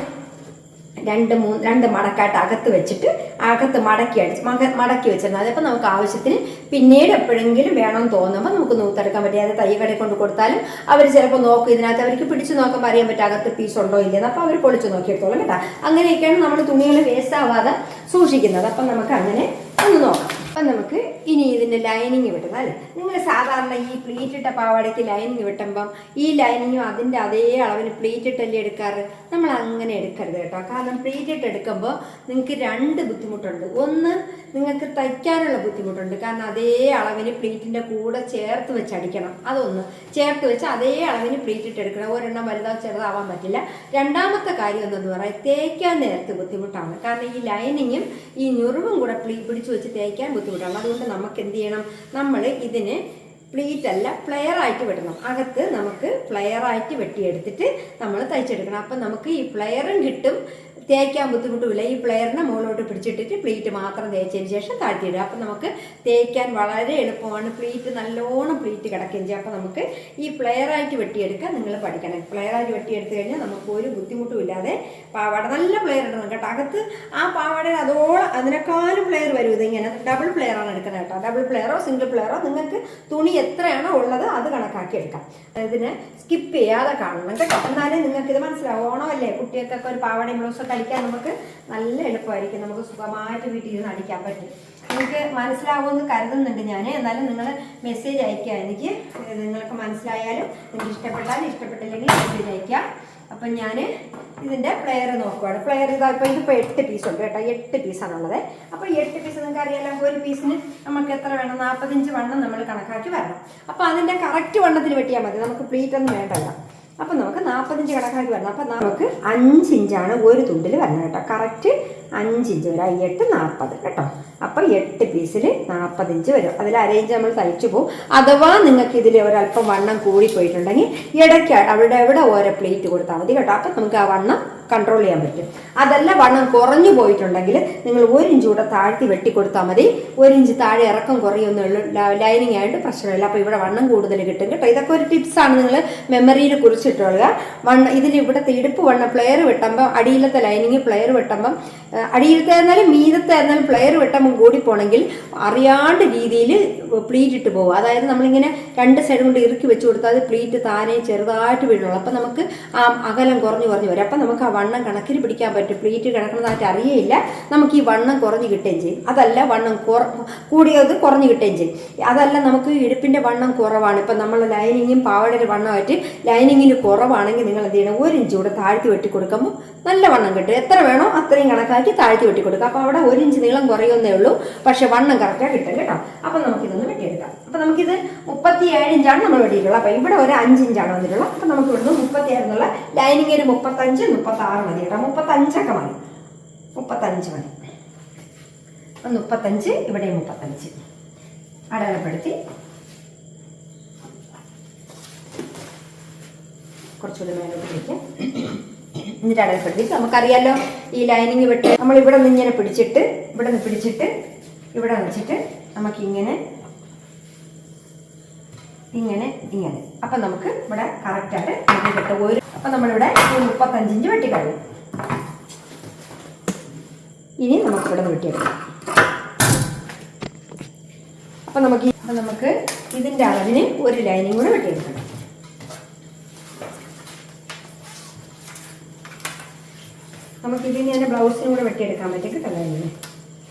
2 മടക്കായിട്ട് അകത്ത് വെച്ചിട്ട് അകത്ത് മടക്കി വെച്ചിരുന്നത്. അതപ്പോൾ നമുക്ക് ആവശ്യത്തിന് പിന്നീട് എപ്പോഴെങ്കിലും വേണമെന്ന് തോന്നുമ്പോൾ നമുക്ക് നൂത്തെടുക്കാൻ പറ്റും. അത് തയ്യക്കടയിൽ കൊണ്ട് കൊടുത്താലും അവർ ചിലപ്പോൾ നോക്കും, ഇതിനകത്ത് അവർക്ക് പിടിച്ച് നോക്കുമ്പോൾ അറിയാൻ പറ്റും അകത്ത് പീസ് ഉണ്ടോ ഇല്ലെന്ന്. അപ്പോൾ അവർ പൊളിച്ച് നോക്കിയെടുത്തോളും കേട്ടോ. അങ്ങനെയൊക്കെയാണ് നമ്മൾ തുണികൾ വേസ്റ്റ് ആവാതെ സൂക്ഷിക്കുന്നത്. അപ്പം നമുക്ക് അങ്ങനെ ഒന്ന് നോക്കാം. അപ്പം നമുക്ക് ഇനി ഇതിൻ്റെ ലൈനിങ് വെട്ടുന്നത് അല്ലേ. നിങ്ങൾ സാധാരണ ഈ പ്ലീറ്റ് ഇട്ട പാവാടയ്ക്ക് ലൈനിങ് വെട്ടുമ്പം ഈ ലൈനിങ്ങും അതിൻ്റെ അതേ അളവിന് പ്ലീറ്റ് ഇട്ടല്ലേ എടുക്കാറ്. നമ്മൾ അങ്ങനെ എടുക്കരുത് കേട്ടോ. കാരണം പ്ലീറ്റ് ഇട്ട് എടുക്കുമ്പോൾ നിങ്ങൾക്ക് 2 ബുദ്ധിമുട്ടുണ്ട്. ഒന്ന്, നിങ്ങൾക്ക് തയ്ക്കാനുള്ള ബുദ്ധിമുട്ടുണ്ട്. കാരണം അതേ അളവിന് പ്ലീറ്റിൻ്റെ കൂടെ ചേർത്ത് വെച്ച് അടിക്കണം. അതൊന്ന് ചേർത്ത് വെച്ച് അതേ അളവിന് പ്ലീറ്റ് ഇട്ട് എടുക്കണം. ഒരെണ്ണം വലുതോ ചെറുതാവാൻ പറ്റില്ല. രണ്ടാമത്തെ കാര്യം എന്തെന്ന് പറയാം, തേക്കാൻ നേരത്തെ ബുദ്ധിമുട്ടാണ്. കാരണം ഈ ലൈനിങ്ങും ഈ ഞുറിവും കൂടെ പിടിച്ചു വെച്ച് തേക്കാൻ ബുദ്ധിമുട്ടാണ്. അതുകൊണ്ട് നമുക്ക് എന്ത് ചെയ്യണം, നമ്മൾ ഇതിന് പ്ലീറ്റല്ല പ്ലെയറായിട്ട് വെട്ടണം. അകത്ത് നമുക്ക് പ്ലെയറായിട്ട് വെട്ടിയെടുത്തിട്ട് നമ്മൾ തയ്ച്ചെടുക്കണം. അപ്പം നമുക്ക് ഈ പ്ലെയറും കിട്ടും, തേക്കാൻ ബുദ്ധിമുട്ടുമില്ല. ഈ പ്ലെയറിനെ മുകളിലോട്ട് പിടിച്ചിട്ടിട്ട് പ്ലീറ്റ് മാത്രം തേച്ചതിന് ശേഷം താഴ്ത്തിയിടുക. അപ്പം നമുക്ക് തേക്കാൻ വളരെ എളുപ്പമാണ്. പ്ലീറ്റ് നല്ലോണം പ്ലീറ്റ് കിടക്കുകയും ചെയ്യും. അപ്പം നമുക്ക് ഈ പ്ലെയറായിട്ട് വെട്ടിയെടുക്കാൻ നിങ്ങൾ പഠിക്കണം. പ്ലെയറായിട്ട് വെട്ടിയെടുത്ത് കഴിഞ്ഞാൽ നമുക്ക് ഒരു ബുദ്ധിമുട്ടും ഇല്ലാതെ പാവാട നല്ല പ്ലെയർ ഇടണം കേട്ടോ. അകത്ത് ആ പാവാടയിൽ അതിനേക്കാളും പ്ലെയർ വരും. ഇതിങ്ങനെ ഡബിൾ പ്ലെയറാണ് എടുക്കുന്നത് കേട്ടോ. ഡബിൾ പ്ലെയറോ സിംഗിൾ പ്ലെയറോ നിങ്ങൾക്ക് തുണി എത്രയാണോ ഉള്ളത് അത് കണക്കാക്കി എടുക്കാം. ഇതിന് സ്കിപ്പ് ചെയ്യാതെ കാണണം കേട്ടോ. എന്നാലും നിങ്ങൾക്കിത് മനസ്സിലാവും. ഓണമല്ലേ, കുട്ടികൾക്കൊക്കെ ഒരു പാവാടയും ബ്ലൗസൊക്കെ അടിക്കാൻ നമുക്ക് നല്ല എളുപ്പമായിരിക്കും. നമുക്ക് സുഖമായിട്ട് വീട്ടിൽ ഇരുന്ന് അടിക്കാൻ പറ്റും. നിങ്ങൾക്ക് മനസ്സിലാവുമെന്ന് കരുതുന്നുണ്ട് ഞാൻ. എന്നാലും നിങ്ങൾ മെസ്സേജ് അയക്കുക. എനിക്ക് നിങ്ങൾക്ക് മനസ്സിലായാലും നിങ്ങൾക്ക് ഇഷ്ടപ്പെട്ടില്ലെങ്കിൽ മെസ്സേജ് അയക്കുക. അപ്പം ഞാൻ ഇതിൻ്റെ പ്ലെയർ നോക്കുവാണ്. പ്ലെയർ ഇപ്പോൾ 8 പീസ് ഉണ്ട് കേട്ടോ. 8 പീസാണുള്ളത്. അപ്പോൾ 8 പീസ് നിങ്ങൾക്ക് അറിയാലോ, ഒരു പീസിന് നമുക്ക് എത്ര വേണം, 40 ഇഞ്ച് വണ്ണം നമ്മൾ കണക്കാക്കി വരണം. അപ്പോൾ അതിൻ്റെ കറക്റ്റ് വണ്ണത്തിൽ വെട്ടിയാൽ മതി, നമുക്ക് പ്ലീറ്റൊന്നും വേണ്ടല്ല. അപ്പം നമുക്ക് 40 ഇഞ്ച് കണക്കാക്കി വരണം. അപ്പം നമുക്ക് 5 ഇഞ്ചാണ് ഒരു തുണ്ടിൽ വരണം കേട്ടോ. കറക്റ്റ് 5 ഇഞ്ച് വരും. 8 40 കേട്ടോ. അപ്പം 8 പീസിൽ 40 ഇഞ്ച് വരും. അതിൽ 1/2 ഇഞ്ച് നമ്മൾ തയ്ച്ചു പോകും. അഥവാ നിങ്ങൾക്ക് ഇതിൽ ഒരല്പം വണ്ണം കൂടിപ്പോയിട്ടുണ്ടെങ്കിൽ ഇടയ്ക്ക് എവിടെ ഓരോ പ്ലേറ്റ് കൊടുത്താൽ മതി കേട്ടോ. അപ്പം നമുക്ക് ആ വണ്ണം കൺട്രോൾ ചെയ്യാൻ പറ്റും. അതല്ല വണ്ണം കുറഞ്ഞു പോയിട്ടുണ്ടെങ്കിൽ നിങ്ങൾ 1 ഇഞ്ച് കൂടെ താഴ്ത്തി വെട്ടിക്കൊടുത്താൽ മതി. 1 ഇഞ്ച് താഴെ ഇറക്കം കുറയൊന്നുള്ളൂ. ലൈനിങ് ആയിട്ട് പ്രശ്നമില്ല. അപ്പോൾ ഇവിടെ വണ്ണം കൂടുതൽ കിട്ടും കേട്ടോ. ഇതൊക്കെ ഒരു ടിപ്സാണ്, നിങ്ങൾ മെമ്മറിയിൽ കുറിച്ചിട്ടുള്ള ഇതിൽ ഇവിടുത്തെ ഇടുപ്പ് വണ്ണം പ്ലെയർ വെട്ടുമ്പോൾ അടിയിലത്തെ ലൈനിങ് പ്ലെയർ വെട്ടുമ്പം അടിയിലത്തെ ആയിരുന്നാലും മീതത്തെ ആയിരുന്നാലും പ്ലെയർ വെട്ടുമ്പോൾ കൂടിപ്പോണെങ്കിൽ അറിയാണ്ട് രീതിയിൽ പ്ലീറ്റ് ഇട്ട് പോകും. അതായത് നമ്മളിങ്ങനെ 2 സൈഡ് കൊണ്ട് ഇറുക്കി വെച്ച് കൊടുത്താൽ അത് പ്ലീറ്റ് താനെ ചെറുതായിട്ട് വീഴുള്ളൂ. അപ്പം നമുക്ക് ആ അകലം കുറഞ്ഞു വരും. അപ്പം നമുക്ക് ആ വണ്ണം കണക്കിൽ പിടിക്കാൻ പറ്റും. പ്ലീറ്റ് കിടക്കുന്നതായിട്ട് അറിയില്ല. നമുക്ക് ഈ വണ്ണം കുറഞ്ഞ് കിട്ടുകയും ചെയ്യും. അതല്ല വണ്ണം കൂടിയത് കുറഞ്ഞ് കിട്ടുകയും ചെയ്യും. അതല്ല നമുക്ക് ഇടുപ്പിൻ്റെ വണ്ണം കുറവാണ്, ഇപ്പം നമ്മൾ ലൈനിങ്ങും പാവടയുടെ വണ്ണമായിട്ട് ലൈനിങ്ങിന് കുറവാണെങ്കിൽ നിങ്ങൾ എന്ത് ചെയ്യണം, 1 ഇഞ്ച് കൂടെ താഴ്ത്തി വെട്ടി കൊടുക്കുമ്പോൾ നല്ല വണ്ണം കിട്ടും. എത്ര വേണോ അത്രയും കണക്കാക്കി താഴ്ത്തി വെട്ടി കൊടുക്കുക. അപ്പോൾ അവിടെ 1 ഇഞ്ച് നീളം കുറയുന്നേ ഉള്ളൂ, പക്ഷെ വണ്ണം കറക്റ്റാണ് കിട്ടും കേട്ടോ. അപ്പം നമുക്കിതൊന്ന് വെട്ടിയെടുക്കാം. അപ്പം നമുക്കിത് 37 ഇഞ്ചാണ് നമ്മൾ വെട്ടിയിട്ടുള്ളത്. അപ്പം ഇവിടെ ഒരു 5 ഇഞ്ചാണ് വന്നിട്ടുള്ളത്. അപ്പം നമുക്ക് ഇവിടുന്ന് 37 എന്നുള്ള ലൈനിങ്ങിന് 35, 36 മതി കേട്ടോ. 35 മതി, 35 മതി. 35 ഇവിടെ 35 അടയാളപ്പെടുത്തി കുറച്ചുകൂടി മേലോട്ട് പിടിക്കാം. എന്നിട്ട് അടയാളപ്പെടുത്തിയിട്ട് നമുക്കറിയാമല്ലോ ഈ ലൈനിങ് വെട്ടി നമ്മൾ ഇവിടെ നിന്ന് ഇങ്ങനെ പിടിച്ചിട്ട് ഇവിടെ നിന്ന് പിടിച്ചിട്ട് ഇവിടെ വെച്ചിട്ട് നമുക്കിങ്ങനെ ഇങ്ങനെ ഇങ്ങനെ അപ്പം നമുക്ക് ഇവിടെ കറക്റ്റായിട്ട് കിട്ടും. അപ്പം നമ്മളിവിടെ 35 ഇഞ്ച് വെട്ടിക്കഴിഞ്ഞു. ഇനി നമുക്കിവിടെ നിന്ന് വെട്ടിയെടുക്കാം. അപ്പം നമുക്ക് ഇതിൻ്റെ അളവിന് ഒരു ലൈനിങ് കൂടെ വെട്ടിയെടുക്കണം. നമുക്കിതിന് തന്നെ ബ്ലൗസിനും കൂടെ വെട്ടിയെടുക്കാൻ പറ്റും കേട്ടോ. ലൈനിന്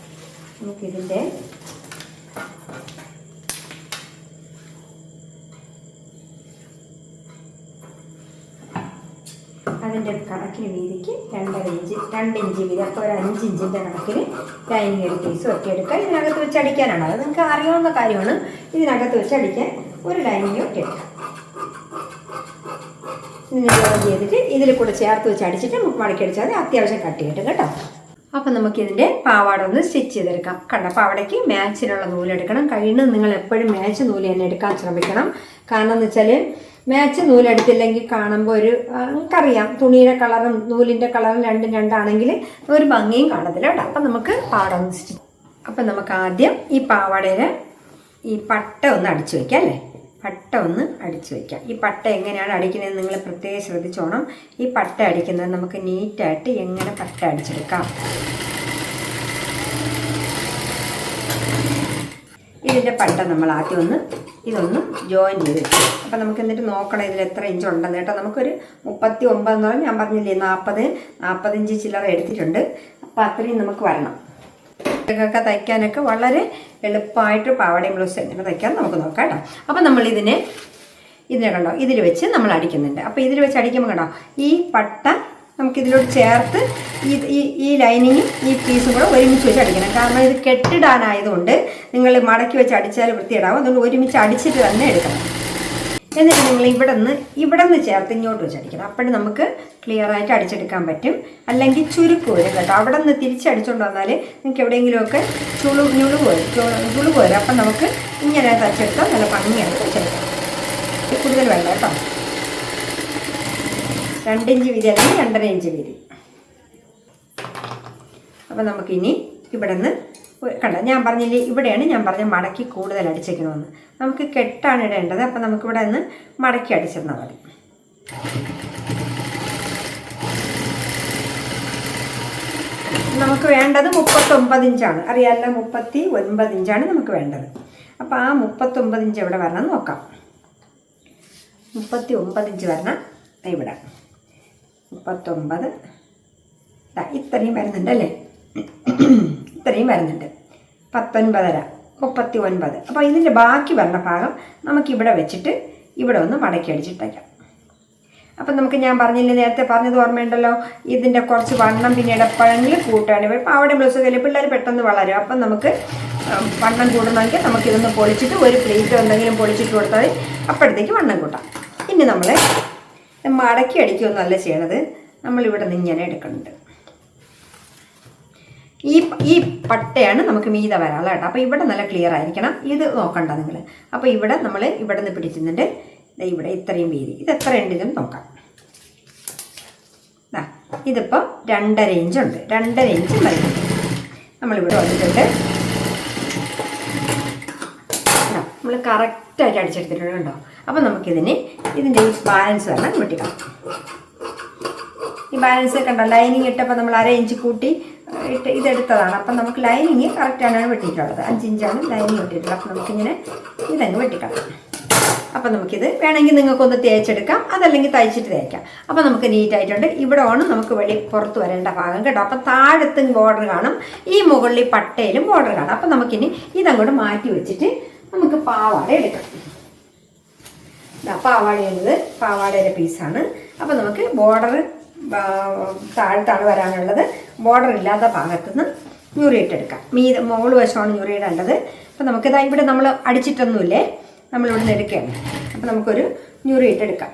നമുക്കിതിൻ്റെ അതിൻ്റെ കണക്കിന് വീതിക്ക് 2 ഇഞ്ച് വീതി, അപ്പോൾ ഒരു 5 ഇഞ്ചിൻ്റെ കണക്കിന് ലൈനിങ് ഒരു പീസ് വെട്ടിയെടുക്കുക. ഇതിനകത്ത് വെച്ച് അടിക്കാനാണ്, അത് നിങ്ങൾക്ക് അറിയാവുന്ന കാര്യമാണ്. ഇതിനകത്ത് വെച്ച് അടിക്കാൻ ഒരു ലൈനിങ് വെട്ടിയെടുക്കുക. ഇതിനെ ജോയിൻ ചെയ്തിട്ട് ഇതിൽ കൂടെ ചേർത്ത് വെച്ച് അടിച്ചിട്ട് നമുക്ക് മടക്കി അടിച്ചാൽ മതി. അത്യാവശ്യം കട്ട് കിട്ടും കേട്ടോ. അപ്പം നമുക്കിതിൻ്റെ പാവാട ഒന്ന് സ്റ്റിച്ച് ചെയ്തെടുക്കാം. കണ്ട പാവാടയ്ക്ക് മാച്ചിനുള്ള നൂലെടുക്കണം. കഴിയുന്നത് നിങ്ങൾ എപ്പോഴും മാച്ച് നൂല് തന്നെ എടുക്കാൻ ശ്രമിക്കണം. കാരണം എന്ന് വെച്ചാൽ മാച്ച് നൂലെടുത്തില്ലെങ്കിൽ കാണുമ്പോൾ നമുക്കറിയാം തുണിയുടെ കളറും നൂലിൻ്റെ കളറും രണ്ടും രണ്ടാണെങ്കിൽ ഒരു ഭംഗിയും കാണത്തില്ല കേട്ടോ. അപ്പം നമുക്ക് പാവാട ഒന്ന് സ്റ്റിച്ച്. അപ്പം നമുക്ക് ആദ്യം ഈ പാവാടയിൽ ഈ പട്ട ഒന്ന് അടിച്ചു വയ്ക്കാം അല്ലേ. പട്ട ഒന്ന് അടിച്ചു വയ്ക്കാം. ഈ പട്ട എങ്ങനെയാണ് അടിക്കുന്നത് നിങ്ങൾ പ്രത്യേകം ശ്രദ്ധിച്ചോണം. ഈ പട്ട അടിക്കുന്നത് നമുക്ക് നീറ്റായിട്ട് എങ്ങനെ പട്ട അടിച്ചെടുക്കാം. ഇതിൻ്റെ പട്ട നമ്മൾ ആദ്യം ഇതൊന്ന് ജോയിൻ ചെയ്ത് വെക്കും. അപ്പം നമുക്ക് എന്നിട്ട് നോക്കണം ഇതിൽ എത്ര ഇഞ്ച് ഉണ്ടെന്ന് കേട്ടോ. നമുക്കൊരു 39 എന്ന് പറഞ്ഞാൽ ഞാൻ പറഞ്ഞില്ലേ 45 ചില്ലറ എടുത്തിട്ടുണ്ട്. അപ്പോൾ അത്രയും നമുക്ക് വരണം. ഒക്കെ തയ്ക്കാനൊക്കെ വളരെ എളുപ്പമായിട്ട് പാവാടയും ബ്ലൗസ് എങ്ങനെ തയ്ക്കാൻ നമുക്ക് നോക്കാം കേട്ടോ. അപ്പം നമ്മൾ ഇതിനെ കണ്ടോ ഇതിൽ വെച്ച് നമ്മൾ അടിക്കുന്നുണ്ട്. അപ്പോൾ ഇതിൽ വെച്ച് അടിക്കുമ്പോൾ കണ്ടോ ഈ പട്ട നമുക്കിതിലോട്ട് ചേർത്ത് ഈ ലൈനിങ്ങും ഈ പീസും കൂടെ ഒരുമിച്ച് വെച്ച് അടിക്കണം. കാരണം ഇത് കെട്ടിടാനായതുകൊണ്ട് നിങ്ങൾ മടക്കി വെച്ച് അടിച്ചാൽ വൃത്തിയിടാവും. അതുകൊണ്ട് ഒരുമിച്ച് അടിച്ചിട്ട് തന്നെ എടുക്കണം. എന്നിട്ട് നിങ്ങൾ ഇവിടെ നിന്ന് ചേർത്ത് ഇങ്ങോട്ട് വെച്ച് അടിക്കണം. അപ്പോഴും നമുക്ക് ക്ലിയറായിട്ട് അടിച്ചെടുക്കാൻ പറ്റും. അല്ലെങ്കിൽ ചുരുക്ക് വരും കേട്ടോ. അവിടെ നിന്ന് തിരിച്ചടിച്ചുകൊണ്ട് വന്നാൽ നിങ്ങൾക്ക് എവിടെയെങ്കിലുമൊക്കെ ചുളിവ് വരും. അപ്പം നമുക്ക് ഇങ്ങനെ തയ്ച്ചെടുത്താൽ നല്ല ഭംഗിയാണ് തയ്ച്ചെടുക്കാം. കൂടുതൽ വേണ്ട കേട്ടോ. 2 ഇഞ്ച് വീതി അല്ലെങ്കിൽ 2.5 ഇഞ്ച് വീതി. അപ്പം നമുക്കിനി ഇവിടെ നിന്ന് കണ്ട ഞാൻ പറഞ്ഞില്ലേ ഇവിടെയാണ് ഞാൻ പറഞ്ഞ മടക്കി കൂടുതൽ അടിച്ചേക്കണമെന്ന്. നമുക്ക് കെട്ടാണ് ഇടേണ്ടത്. അപ്പം നമുക്കിവിടെ നിന്ന് മടക്കി അടിച്ചിരുന്നാൽ മതി. നമുക്ക് വേണ്ടത് 39 ഇഞ്ചാണ്. അറിയാമല്ലോ 39 ഇഞ്ചാണ് നമുക്ക് വേണ്ടത്. അപ്പോൾ ആ 39 ഇഞ്ച് എവിടെ വരണം നോക്കാം. 39 ഇഞ്ച് വരണം ഇവിടെ. 39 ഇത്രയും വരുന്നുണ്ട് അല്ലേ. ഇത്രയും വരുന്നുണ്ട്. 19.5 39. അപ്പോൾ ഇതിൻ്റെ ബാക്കി വരുന്ന ഭാഗം നമുക്കിവിടെ വെച്ചിട്ട് ഇവിടെ ഒന്ന് മടക്കി അടിച്ചിട്ടേക്കാം. അപ്പം നമുക്ക് ഞാൻ പറഞ്ഞില്ലേ നേരത്തെ പറഞ്ഞത് ഓർമ്മയുണ്ടല്ലോ, ഇതിൻ്റെ കുറച്ച് വണ്ണം പിന്നീട് എപ്പോഴെങ്കിലും കൂട്ടാണ്. പാവാട ബ്ലൗസ് കയ്യിൽ പിള്ളേർ പെട്ടെന്ന് വളരും. അപ്പം നമുക്ക് വണ്ണം കൂടണമെങ്കിൽ നമുക്കിതൊന്ന് പൊളിച്ചിട്ട് ഒരു പ്ലേറ്റ് എന്തെങ്കിലും പൊളിച്ചിട്ട് കൊടുത്താൽ അപ്പോഴത്തേക്ക് വണ്ണം കൂട്ടാം. ഇനി നമ്മൾ മടക്കി അടിക്കുകയൊന്നുമല്ല ചെയ്യണത്, നമ്മളിവിടെ നിന്ന് ഇങ്ങനെ എടുക്കുന്നുണ്ട്. ഈ പട്ടയാണ് നമുക്ക് മീത വരാനുള്ള കേട്ടോ. അപ്പോൾ ഇവിടെ നല്ല ക്ലിയർ ആയിരിക്കണം. ഇത് നോക്കണ്ട നിങ്ങൾ. അപ്പോൾ ഇവിടെ നമ്മൾ ഇവിടെ നിന്ന് പിടിക്കുന്നുണ്ട്. ഇവിടെ ഇത്രയും വീതി ഇത് എത്ര ഉണ്ടെങ്കിലും നോക്കാം. ഇതിപ്പോൾ 2.5 ഇഞ്ചുണ്ട്. 2.5 ഇഞ്ച് വരുന്നുണ്ട്. നമ്മളിവിടെ വന്നിട്ടുണ്ട്. നമ്മൾ കറക്റ്റായിട്ട് അടിച്ചെടുത്തിട്ടുണ്ട് കേട്ടോ. അപ്പോൾ നമുക്കിതിന് ഇതിൻ്റെ ഈ ബാലൻസ് വരണം വെട്ടിക്കണം. ഈ ബാലൻസ് കണ്ടോ ലൈനിങ് ഇട്ടപ്പോൾ നമ്മൾ 1/2 ഇഞ്ച് കൂട്ടി ഇതെടുത്തതാണ്. അപ്പം നമുക്ക് ലൈനിങ് കറക്റ്റാണ് വെട്ടിയിട്ടുള്ളത്. 5 ഇഞ്ചാണ് ലൈനിങ് വെട്ടിയിട്ടുള്ളത്. അപ്പം നമുക്കിങ്ങനെ ഇതങ്ങ് വെട്ടിക്കണം. അപ്പം നമുക്കിത് വേണമെങ്കിൽ നിങ്ങൾക്കൊന്ന് തേച്ചെടുക്കാം, അതല്ലെങ്കിൽ തയ്ച്ചിട്ട് തേക്കാം. അപ്പം നമുക്ക് നീറ്റായിട്ടുണ്ട്. ഇവിടെ ആണ് നമുക്ക് പുറത്ത് വരേണ്ട ഭാഗം കേട്ടോ. അപ്പം താഴത്തും ബോർഡർ കാണും, ഈ മുകളിൽ പട്ടയിലും ബോർഡർ കാണും. അപ്പം നമുക്കിനി ഇതങ്ങോട്ട് മാറ്റി വെച്ചിട്ട് നമുക്ക് പാവാട എടുക്കാം. പാവാട എന്നത് പാവാടയുടെ പീസാണ്. അപ്പം നമുക്ക് ബോർഡർ താഴത്താണ് വരാനുള്ളത്. ബോർഡർ ഇല്ലാത്ത ഭാഗത്തുനിന്ന് ഞുറിയിട്ടെടുക്കാം. മുകൾ വശമാണ് ഞുറിയിടേണ്ടത്. അപ്പം നമുക്കിതാ ഇവിടെ നമ്മൾ അടിച്ചിട്ടൊന്നുമില്ലേ, നമ്മളിവിടെ നിന്ന് എടുക്കുകയാണ്. അപ്പം നമുക്കൊരു ഞുറിയിട്ടെടുക്കാം.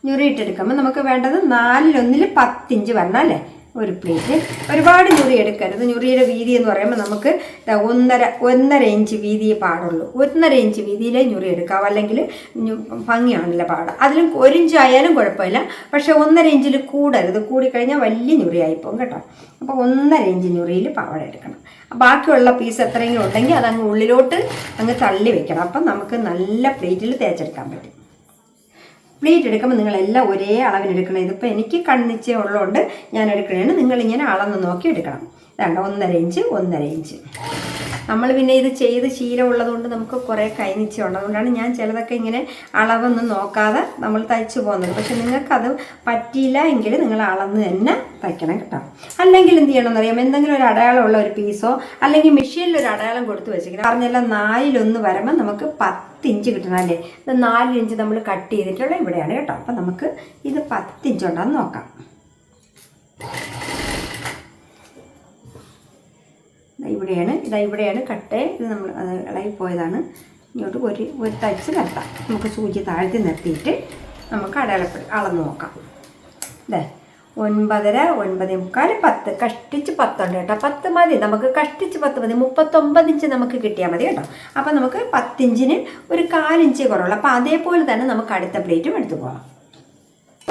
ഞുറിയിട്ടെടുക്കുമ്പോൾ നമുക്ക് വേണ്ടത് 4/1 10 ഇഞ്ച് വരണം അല്ലേ ഒരു പ്ലേറ്റ്. ഒരുപാട് ഞുറി എടുക്കരുത്. ഞുറിയുടെ വീതി എന്ന് പറയുമ്പോൾ നമുക്ക് 1.5 ഇഞ്ച് വീതിയെ പാടുള്ളൂ. 1.5 ഇഞ്ച് വീതിയിലേ ഞുറി എടുക്കാം, അല്ലെങ്കിൽ ഭംഗിയാണല്ലോ പാട്. അതിലും 1 ഇഞ്ച് ആയാലും കുഴപ്പമില്ല, പക്ഷേ 1.5 ഇഞ്ചിൽ കൂടരുത്. കൂടിക്കഴിഞ്ഞാൽ വലിയ ഞുറിയായിപ്പോകും കേട്ടോ. അപ്പോൾ 1.5 ഇഞ്ച് ഞുറിയിൽ പാവാട എടുക്കണം. ബാക്കിയുള്ള പീസ് എത്രയെങ്കിലും ഉണ്ടെങ്കിൽ അതങ്ങ് ഉള്ളിലോട്ട് അങ്ങ് തള്ളി വെക്കണം. അപ്പം നമുക്ക് നല്ല പ്ലേറ്റിൽ തേച്ചെടുക്കാൻ പറ്റും. പ്ലേറ്റ് എടുക്കുമ്പോൾ നിങ്ങളെല്ലാം ഒരേ അളവിനെടുക്കണം. ഇതിപ്പോൾ എനിക്ക് കണ്ണിച്ചേ ഉള്ളതുകൊണ്ട് ഞാൻ എടുക്കണേന്, നിങ്ങളിങ്ങനെ അളന്ന് നോക്കി എടുക്കണം. വേണ്ട 1.5 ഇഞ്ച് 1.5 ഇഞ്ച്. നമ്മൾ പിന്നെ ഇത് ചെയ്ത് ശീലമുള്ളത് കൊണ്ട് നമുക്ക് കുറേ കൈനിച്ചയുണ്ട്. അതുകൊണ്ടാണ് ഞാൻ ചിലതൊക്കെ ഇങ്ങനെ അളവൊന്നും നോക്കാതെ നമ്മൾ തയ്ച്ചു പോകുന്നത്. പക്ഷെ നിങ്ങൾക്കത് പറ്റിയില്ല എങ്കിൽ നിങ്ങൾ അളന്ന് തന്നെ തയ്ക്കണം കേട്ടോ. അല്ലെങ്കിൽ എന്ത് ചെയ്യണമെന്ന് അറിയാം, എന്തെങ്കിലും ഒരു അടയാളമുള്ള ഒരു പീസോ അല്ലെങ്കിൽ മെഷീനിൽ ഒരു അടയാളം കൊടുത്ത് വെച്ചിരിക്കണം. പറഞ്ഞെല്ലാം 4/1 വരുമ്പോൾ നമുക്ക് 10 ഇഞ്ച് കിട്ടണം അല്ലേ. ഇത് 4 ഇഞ്ച് നമ്മൾ കട്ട് ചെയ്തിട്ടുള്ള ഇവിടെയാണ് കേട്ടോ. അപ്പം നമുക്ക് ഇത് 10 ഇഞ്ച് ഉണ്ടെന്ന് നോക്കാം. ഇവിടെയാണ് കട്ട്. ഇത് നമ്മൾ ഇളകിപ്പോയതാണ്. ഇങ്ങോട്ട് ഒരു തയ്ച്ച് നിർത്താം. നമുക്ക് സൂചി താഴ്ത്തി നിർത്തിയിട്ട് നമുക്ക് അളന്ന് നോക്കാം. ഇതേ 9.5 9.25 10 കഷ്ടിച്ച് 10 ഉണ്ട് കേട്ടോ. 10 മതി നമുക്ക്, കഷ്ടിച്ച് 10 മതി. 39 ഇഞ്ച് നമുക്ക് കിട്ടിയാൽ മതി കേട്ടോ. അപ്പം നമുക്ക് 10 ഇഞ്ചിന് ഒരു 1/4 ഇഞ്ച് കുറവുള്ളൂ. അപ്പോൾ അതേപോലെ തന്നെ നമുക്ക് അടുത്ത പ്ലേറ്റും എടുത്തു പോകാം.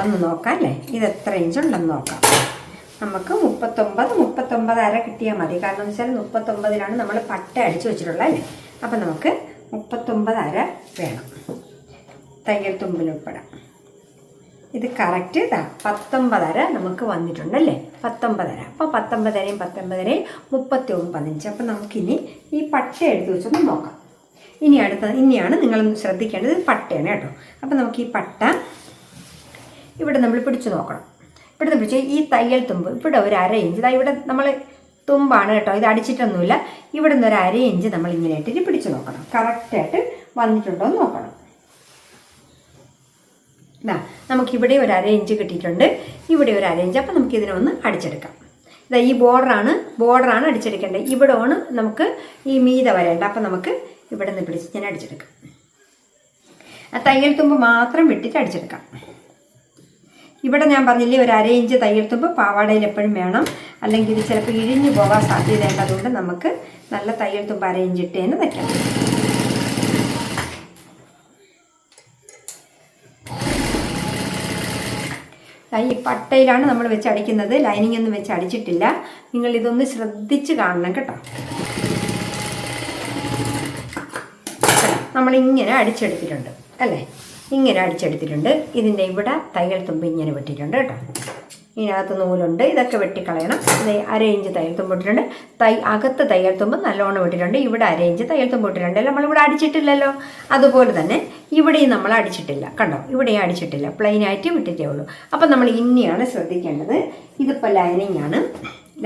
ഒന്ന് നോക്കാം അല്ലേ, ഇത് എത്ര ഇഞ്ചുണ്ടെന്ന് നോക്കാം. നമുക്ക് 39.5 കിട്ടിയാൽ മതി. കാരണം എന്ന് വെച്ചാൽ 39-ലാണ് നമ്മൾ പട്ട അടിച്ചു വെച്ചിട്ടുള്ളത് അല്ലേ. അപ്പം നമുക്ക് 39.5 വേണം, തയ്യൽ തുമ്പിലുൾപ്പെടാം. ഇത് കറക്റ്റ് 19.5 നമുക്ക് വന്നിട്ടുണ്ടല്ലേ. 19.5. അപ്പോൾ 19.5 39 ഇഞ്ച്. അപ്പം നമുക്കിനി ഈ പട്ട എടുത്ത് വെച്ചൊന്ന് നോക്കാം. ഇനിയാണ് നിങ്ങൾ ശ്രദ്ധിക്കേണ്ടത്, പട്ടയാണ് കേട്ടോ. അപ്പം നമുക്ക് ഈ പട്ട ഇവിടെ നമ്മൾ പിടിച്ചു നോക്കണം. ഇവിടെ പിടിച്ച് ഈ തയ്യൽ തുമ്പ് ഇവിടെ ഒരു 1/2 ഇഞ്ച്, ഇവിടെ നമ്മൾ തുമ്പാണ് കേട്ടോ, ഇത് അടിച്ചിട്ടൊന്നുമില്ല. ഇവിടെ നിന്ന് ഒരു 1/2 ഇഞ്ച് നമ്മൾ ഇങ്ങനെ ഇട്ടിട്ട് പിടിച്ചു നോക്കണം. കറക്റ്റായിട്ട് വന്നിട്ടുണ്ടോ എന്ന് നോക്കണം. നമുക്കിവിടെ ഒരു 1/2 ഇഞ്ച് കിട്ടിയിട്ടുണ്ട്, ഇവിടെ ഒരു 1/2 ഇഞ്ച്. അപ്പം നമുക്കിതിനൊന്ന് അടിച്ചെടുക്കാം. ഈ ബോർഡറാണ് അടിച്ചെടുക്കേണ്ടത്. ഇവിടെ ആണ് നമുക്ക് ഈ മീത വരേണ്ട. അപ്പം നമുക്ക് ഇവിടെ നിന്ന് പിടിച്ച് ഞാൻ അടിച്ചെടുക്കാം. ആ തയ്യൽ തുമ്പ് മാത്രം വിട്ടിട്ട് അടിച്ചെടുക്കാം. ഇവിടെ ഞാൻ പറഞ്ഞില്ലേ, ഒരു 1/2 ഇഞ്ച് തയ്യൽ തുമ്പ് പാവാടയിൽ എപ്പോഴും വേണം, അല്ലെങ്കിൽ ഇത് ചിലപ്പോൾ ഇഴിഞ്ഞു പോകാൻ സാധ്യതയുണ്ട്. അതുകൊണ്ട് നമുക്ക് നല്ല തയ്യൽ തുമ്പ് 1/2 ഇഞ്ച് ഇട്ട് തന്നെ തയ്ക്കണം. ഈ പട്ടയിലാണ് നമ്മൾ വെച്ച് അടിക്കുന്നത്, ലൈനിങ് ഒന്നും വെച്ച് അടിച്ചിട്ടില്ല. നിങ്ങൾ ഇതൊന്ന് ശ്രദ്ധിച്ച് കാണണം കേട്ടോ. നമ്മളിങ്ങനെ അടിച്ചെടുത്തിട്ടുണ്ട് അല്ലേ, ഇങ്ങനെ അടിച്ചെടുത്തിട്ടുണ്ട്. ഇതിൻ്റെ ഇവിടെ തയ്യൽ തുമ്പ് ഇങ്ങനെ വെട്ടിയിട്ടുണ്ട് കേട്ടോ. ഇതിനകത്ത് നൂലുണ്ട്, ഇതൊക്കെ വെട്ടിക്കളയണം. ഇത് 1/2 ഇഞ്ച് തയ്യൽ തുമ്പ് ഇട്ടിട്ടുണ്ട്. അകത്ത് തയ്യൽ തുമ്പ് നല്ലോണം ഇട്ടിട്ടുണ്ട്. ഇവിടെ 1/2 ഇഞ്ച് തയ്യൽ തുമ്പ് ഇട്ടിട്ടുണ്ട്. നമ്മളിവിടെ അടിച്ചിട്ടില്ലല്ലോ. അതുപോലെ തന്നെ ഇവിടെയും നമ്മൾ അടിച്ചിട്ടില്ല കണ്ടോ, ഇവിടെയും അടിച്ചിട്ടില്ല, പ്ലെയിനായിട്ട് വിട്ടിട്ടേ ഉള്ളൂ. അപ്പം നമ്മൾ ഇനിയാണ് ശ്രദ്ധിക്കേണ്ടത്. ഇതിപ്പോൾ ലൈനിങ് ആണ്.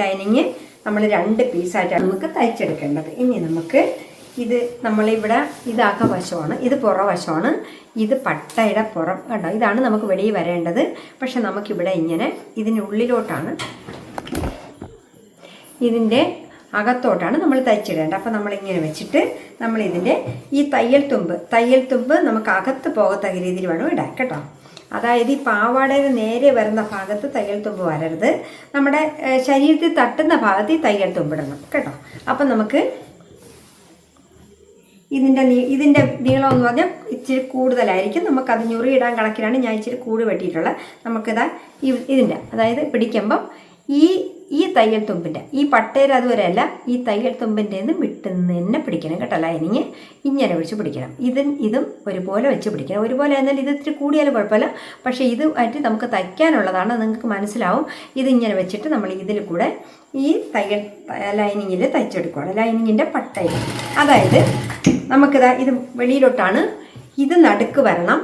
ലൈനിങ് നമ്മൾ 2 പീസായിട്ടാണ് നമുക്ക് തയ്ച്ചെടുക്കേണ്ടത്. ഇനി നമുക്ക് നമ്മളിവിടെ ഇത് അകവശമാണ്, ഇത് പുറവശമാണ്, ഇത് പട്ടയുടെ പുറം കണ്ടോ, ഇതാണ് നമുക്ക് വെളിയിൽ വരേണ്ടത്. പക്ഷെ നമുക്കിവിടെ ഇങ്ങനെ ഇതിനുള്ളിലോട്ടാണ്, ഇതിൻ്റെ അകത്തോട്ടാണ് നമ്മൾ തയ്ച്ചിടേണ്ടത്. അപ്പോൾ നമ്മളിങ്ങനെ വെച്ചിട്ട് നമ്മളിതിൻ്റെ ഈ തയ്യൽ തുമ്പ് നമുക്ക് അകത്ത് പോകത്തക്ക രീതിയിൽ വേണം ഇടാൻ കേട്ടോ. അതായത് ഈ പാവാടയിൽ നേരെ വരുന്ന ഭാഗത്ത് തയ്യൽ തുമ്പ് വരരുത്, നമ്മുടെ ശരീരത്തിൽ തട്ടുന്ന ഭാഗത്ത് ഈ തയ്യൽ തുമ്പിടണം കേട്ടോ. അപ്പം നമുക്ക് ഇതിൻ്റെ നീളം എന്ന് പറഞ്ഞാൽ ഇച്ചിരി കൂടുതലായിരിക്കും. നമുക്കത് ഞുറിയിടാൻ കണക്കിലാണ് ഞാൻ ഇച്ചിരി കൂട് വെട്ടിയിട്ടുള്ളത്. നമുക്കിതാ ഇതിൻ്റെ അതായത് പിടിക്കുമ്പം ഈ തയ്യൽ തുമ്പിൻ്റെ ഈ പട്ടേര അതുവരെയല്ല, ഈ തയ്യൽ തുമ്പിൻ്റെ നിന്ന് വിട്ട് തന്നെ പിടിക്കണം കേട്ടോ. ലൈനിങ് ഇങ്ങനെ വെച്ച് പിടിക്കണം. ഇതും ഒരുപോലെ വെച്ച് പിടിക്കണം. ഒരുപോലെ എന്നാൽ ഇത് ഇത്തിരി കൂടിയാലും കുഴപ്പമില്ല, പക്ഷേ ഇത് ആയിട്ട് നമുക്ക് തയ്ക്കാനുള്ളതാണ്, നിങ്ങൾക്ക് മനസ്സിലാവും. ഇതിങ്ങനെ വെച്ചിട്ട് നമ്മൾ ഇതിൽ കൂടെ ഈ തയ്യൽ ലൈനിങ്ങിൽ തയ്ച്ചെടുക്കുകയാണ്. ലൈനിങ്ങിൻ്റെ പട്ടയിൽ, അതായത് നമുക്കിതാ ഇത് വെളിയിലോട്ടാണ്, ഇത് നടുക്ക് വരണം,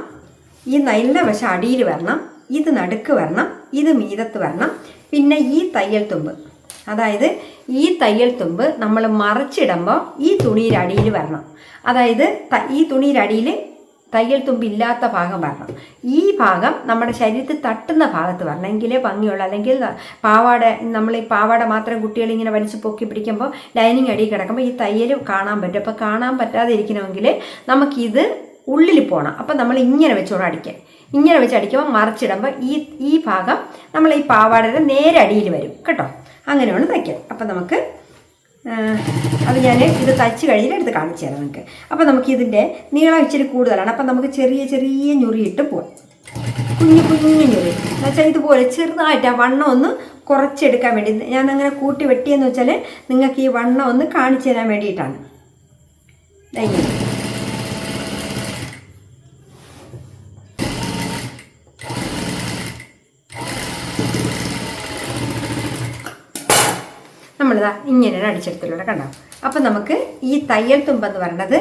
ഈ നല്ല വശം അടിയിൽ വരണം, ഇത് നടുക്ക് വരണം, ഇത് മീതത്ത് വരണം. പിന്നെ ഈ തയ്യൽ തുമ്പ്, അതായത് ഈ തയ്യൽ തുമ്പ് നമ്മൾ മറിച്ചിടുമ്പോൾ ഈ തുണിയുടെ അടിയിൽ വരണം. അതായത് ഈ തുണിയുടെ അടിയിൽ തയ്യൽ തുമ്പ് ഇല്ലാത്ത ഭാഗം വരണം. ഈ ഭാഗം നമ്മുടെ ശരീരത്തിൽ തട്ടുന്ന ഭാഗത്ത് വരണം, എങ്കിലേ ഭംഗിയുള്ളൂ. അല്ലെങ്കിൽ പാവാട, നമ്മൾ ഈ പാവാട മാത്രം കുട്ടികളിങ്ങനെ വലിച്ചു പൊക്കി പിടിക്കുമ്പോൾ ലൈനിങ് അടിയിൽ കിടക്കുമ്പോൾ ഈ തയ്യൽ കാണാൻ പറ്റും. അപ്പോൾ കാണാൻ പറ്റാതെ ഇരിക്കണമെങ്കിൽ നമുക്കിത് ഉള്ളിൽ പോകണം. അപ്പം നമ്മൾ ഇങ്ങനെ വെച്ചോണം അടിക്കാൻ. ഇങ്ങനെ വെച്ച് അടിക്കുമ്പോൾ മറിച്ചിടുമ്പോൾ ഈ ഭാഗം നമ്മൾ ഈ പാവാടയുടെ നേരെ അടിയിൽ വരും കേട്ടോ. അങ്ങനെയാണ് തയ്ക്കാൻ. അപ്പം നമുക്ക് അത് ഞാൻ ഇത് തയ്ച്ച് കഴിഞ്ഞിട്ട് എടുത്ത് കാണിച്ചു തരാം നിങ്ങൾക്ക്. അപ്പോൾ നമുക്ക് ഇതിൻ്റെ നീളം ഇച്ചിരി കൂടുതലാണ്. അപ്പം നമുക്ക് ചെറിയ ചെറിയ ഞുറിയിട്ട് പോവാം. കുഞ്ഞു കുഞ്ഞു ഞുറി എന്ന് വെച്ചാൽ ഇതുപോലെ ചെറുതായിട്ട് ആ വണ്ണം ഒന്ന് കുറച്ചെടുക്കാൻ വേണ്ടി ഞാൻ അങ്ങനെ കൂട്ടി വെട്ടിയെന്ന് വെച്ചാൽ നിങ്ങൾക്ക് ഈ വണ്ണം ഒന്ന് കാണിച്ചു തരാൻ വേണ്ടിയിട്ടാണ്. ഇങ്ങനെ നമ്മളിതാ ഇങ്ങനെയാണ് അടിച്ചെടുത്തിട്ടുള്ളത് കണ്ടോ. അപ്പം നമുക്ക് ഈ തയ്യൽ തുമ്പെന്ന് പറയുന്നത്,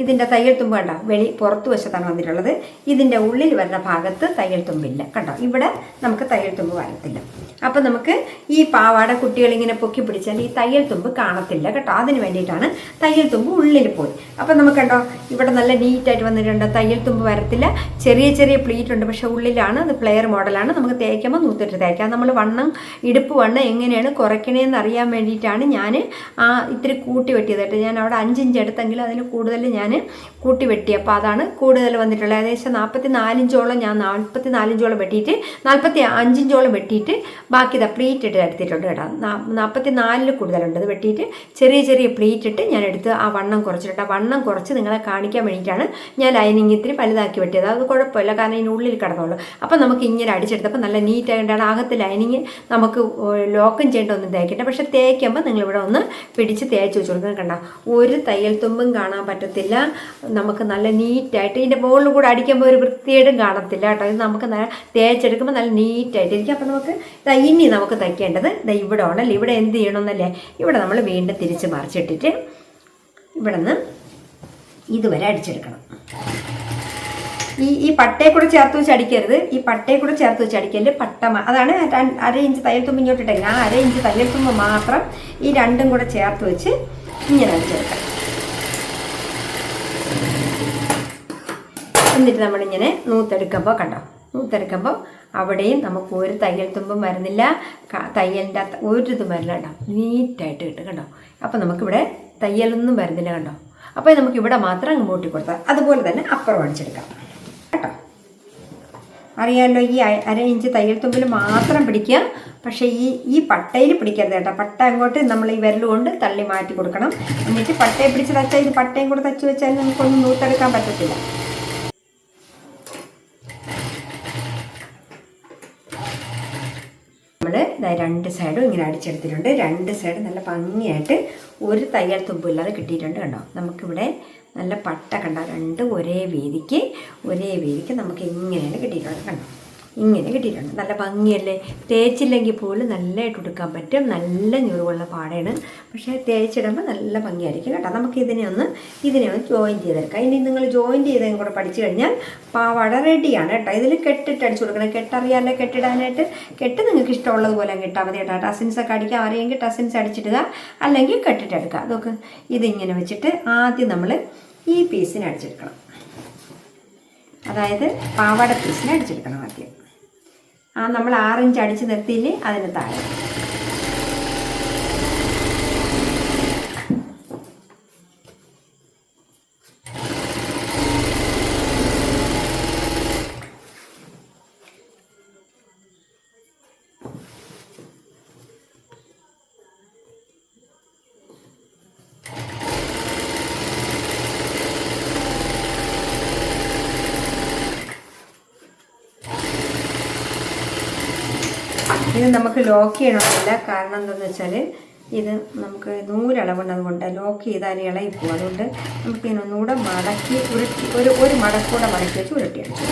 ഇതിൻ്റെ തയ്യൽ തുമ്പ് കണ്ടോ, പുറത്തു വശത്താണ് വന്നിട്ടുള്ളത്. ഇതിൻ്റെ ഉള്ളിൽ വരുന്ന ഭാഗത്ത് തയ്യൽ തുമ്പില്ല കണ്ടോ. ഇവിടെ നമുക്ക് തയ്യൽ തുമ്പ് വരത്തില്ല. അപ്പം നമുക്ക് ഈ പാവാട കുട്ടികളിങ്ങനെ പൊക്കി പിടിച്ചാൽ ഈ തയ്യൽ തുമ്പ് കാണത്തില്ല കേട്ടോ. അതിന് വേണ്ടിയിട്ടാണ് തയ്യൽ തുമ്പ് ഉള്ളിൽ പോയി. അപ്പം നമുക്ക് കണ്ടോ ഇവിടെ നല്ല നീറ്റായിട്ട് വന്നിട്ടുണ്ട്. തയ്യൽ തുമ്പ് വരത്തില്ല. ചെറിയ ചെറിയ പ്ലീറ്റ് ഉണ്ട്, പക്ഷേ ഉള്ളിലാണ്. അത് പ്ലെയർ മോഡലാണ്. നമുക്ക് തേക്കുമ്പോൾ നൂത്തിട്ട് തേക്കാം. നമ്മൾ ഇടുപ്പ് വണ്ണം എങ്ങനെയാണ് കുറയ്ക്കണേന്ന് അറിയാൻ വേണ്ടിയിട്ടാണ് ഞാൻ ഇത്തിരി കൂട്ടി വെട്ടിയത് കേട്ടോ. ഞാൻ അവിടെ 5 ഇഞ്ച് എടുത്തെങ്കിൽ അതിന് കൂടുതൽ ഞാൻ കൂട്ടി വെട്ടി. അപ്പോൾ അതാണ് കൂടുതൽ വന്നിട്ടുള്ളത്. ഏകദേശം 44 ഇഞ്ചോളം ഞാൻ 44 ഇഞ്ചോളം വെട്ടിയിട്ട് 45 ഇഞ്ചോളം വെട്ടിയിട്ട് ബാക്കി ഇതാ പ്ലീറ്റ് ഇട്ട് എടുത്തിട്ടുണ്ട് കേട്ടോ. 44 കൂടുതലുണ്ട്. ഇത് വെട്ടിയിട്ട് ചെറിയ ചെറിയ പ്ലീറ്റ് ഇട്ട് ഞാൻ എടുത്ത് ആ വണ്ണം കുറച്ചിട്ടുണ്ട്. ആ വണ്ണം കുറച്ച് നിങ്ങളെ കാണിക്കാൻ വേണ്ടിയിട്ടാണ് ഞാൻ ലൈനിങ് ഇത്തിരി വലുതാക്കി വെട്ടിയത്. അത് കുഴപ്പമില്ല, കാരണം ഇതിനുള്ളിൽ കിടന്നുള്ളൂ. അപ്പം നമുക്ക് ഇങ്ങനെ അടിച്ചെടുത്തപ്പോൾ നല്ല നീറ്റായിട്ടാണ്. അകത്ത് ലൈനിങ് നമുക്ക് ലോക്കും ചെയ്യേണ്ട ഒന്നും തേക്കട്ടെ. പക്ഷേ തേക്കുമ്പോൾ നിങ്ങളിവിടെ ഒന്ന് പിടിച്ച് തേച്ച് വെച്ച് കൊടുക്കുന്നത് കണ്ടോ. ഒരു തയ്യൽ തുമ്പും കാണാൻ പറ്റത്തില്ല. നമുക്ക് നല്ല നീറ്റായിട്ട് ഇതിൻ്റെ മുകളിൽ കൂടെ അടിക്കുമ്പോൾ ഒരു വൃത്തിയായിട്ടും കാണത്തില്ല കേട്ടോ. ഇത് നമുക്ക് തേച്ചെടുക്കുമ്പോൾ നല്ല നീറ്റായിട്ടിരിക്കും. അപ്പം നമുക്ക് ഇനി നമുക്ക് തയ്ക്കേണ്ടത് ഇവിടെ ആണല്ലോ. ഇവിടെ എന്ത് ചെയ്യണമെന്നല്ലേ, ഇവിടെ നമ്മൾ വീണ്ടും തിരിച്ച് മറിച്ചിട്ടിട്ട് ഇവിടെ നിന്ന് ഇതുവരെ അടിച്ചെടുക്കണം. ഈ പട്ടയെ കൂടെ ചേർത്ത് വെച്ച് അടിക്കരുത്. ഈ പട്ടയെ കൂടെ ചേർത്ത് വെച്ച് അടിക്കല് അതാണ് 1/2 ഇഞ്ച് തയ്യൽ തുമ്പ് ഇങ്ങോട്ട് ഇട്ടെങ്കിൽ ആ 1/2 ഇഞ്ച് തയ്യൽ തുമ്പ് മാത്രം ഈ രണ്ടും കൂടെ ചേർത്ത് വെച്ച് ഇങ്ങനെ അടിച്ചെടുക്കാം. എന്നിട്ട് നമ്മളിങ്ങനെ നൂത്തെടുക്കുമ്പോൾ കണ്ടോ, നൂത്തെടുക്കുമ്പോൾ അവിടെയും നമുക്ക് ഒരു തയ്യൽ തുമ്പും വരുന്നില്ല, തയ്യലിൻ്റെ ഒരു ഇതും വരില്ല കേട്ടോ. നീറ്റായിട്ട് കിട്ടും കണ്ടോ. അപ്പോൾ നമുക്കിവിടെ തയ്യലൊന്നും വരുന്നില്ല കണ്ടോ. അപ്പോൾ നമുക്കിവിടെ മാത്രം അങ്ങ് മൂട്ടി കൊടുത്താൽ അതുപോലെ തന്നെ അപ്പുറം അടിച്ചെടുക്കാം കേട്ടോ. അറിയാമല്ലോ, ഈ 1/2 ഇഞ്ച് തയ്യൽ തുമ്പിൽ മാത്രം പിടിക്കുക. പക്ഷേ ഈ പട്ടയിൽ പിടിക്കരുത് കേട്ടോ. പട്ട അങ്ങോട്ട് നമ്മൾ ഈ വിരൽ കൊണ്ട് തള്ളി മാറ്റി കൊടുക്കണം. എന്നിട്ട് പട്ടയെ പിടിച്ച് തച്ചാൽ ഇത് പട്ടയും കൂടെ തച്ച് വെച്ചാൽ നമുക്കൊന്നും നൂത്തെടുക്കാൻ പറ്റത്തില്ല. നമ്മൾ 2 സൈഡും ഇങ്ങനെ അടിച്ചെടുത്തിട്ടുണ്ട്. 2 സൈഡ് നല്ല ഭംഗിയായിട്ട് ഒരു തയ്യൽ തുമ്പില്ലാതെ കിട്ടിയിട്ടുണ്ട് കണ്ടോ. നമുക്കിവിടെ നല്ല പട്ട കണ്ടോ, 2 ഒരേ വീതിക്ക് നമുക്ക് ഇങ്ങനെയാണ് കിട്ടിയിട്ടുള്ളത് കണ്ടോ. ഇങ്ങനെ കിട്ടിയിട്ടുണ്ട്. നല്ല ഭംഗിയല്ലേ. തേച്ചില്ലെങ്കിൽ പോലും നല്ലതായിട്ട് ഉടുക്കാൻ പറ്റും. നല്ല ഞുറുവുള്ള പാടയാണ്, പക്ഷേ തേച്ചിടുമ്പോൾ നല്ല ഭംഗിയായിരിക്കും കേട്ടോ. നമുക്ക് ഇതിനെ ഒന്ന് ജോയിൻ ചെയ്തെടുക്കാം. ഇനി നിങ്ങൾ ജോയിൻ ചെയ്തതും കൂടെ പഠിച്ചു കഴിഞ്ഞാൽ പാവാട റെഡിയാണ് കേട്ടോ. ഇതിൽ കെട്ടിട്ട് അടിച്ചു കൊടുക്കണം. കെട്ടറിയാമല്ലോ കെട്ടിടാനായിട്ട്. കെട്ട് നിങ്ങൾക്ക് ഇഷ്ടമുള്ളതുപോലെ കിട്ടാൽ മതി കേട്ടോ. ടസിൻസൊക്കെ അടിക്കാം, അറിയെങ്കിൽ ടസിൻസ് അടിച്ചിടുക, അല്ലെങ്കിൽ കെട്ടിട്ടെടുക്കുക. അതൊക്കെ ഇതിങ്ങനെ വെച്ചിട്ട് ആദ്യം നമ്മൾ ഈ പീസിനെ അടിച്ചെടുക്കണം. അതായത് പാവാട പീസിനെ അടിച്ചെടുക്കണം ആദ്യം. നമ്മൾ 6 ഇഞ്ച് അടിച്ച് നിർത്തിയില്ലേ അതിന് താഴെ. ഇത് നമുക്ക് ലോക്ക് ചെയ്യണമെന്നില്ല. കാരണം എന്താണെന്ന് വെച്ചാൽ ഇത് നമുക്ക് നൂലളവുണ്ട്, അതുകൊണ്ട് ലോക്ക് ചെയ്താൽ ഇളകിപ്പോകും. അതുകൊണ്ട് നമുക്ക് ഇതിനൊന്നുകൂടെ മടക്കി ഒരു മടക്കൂടെ മടക്കി വെച്ച് ഉരുട്ടി അടിച്ചു.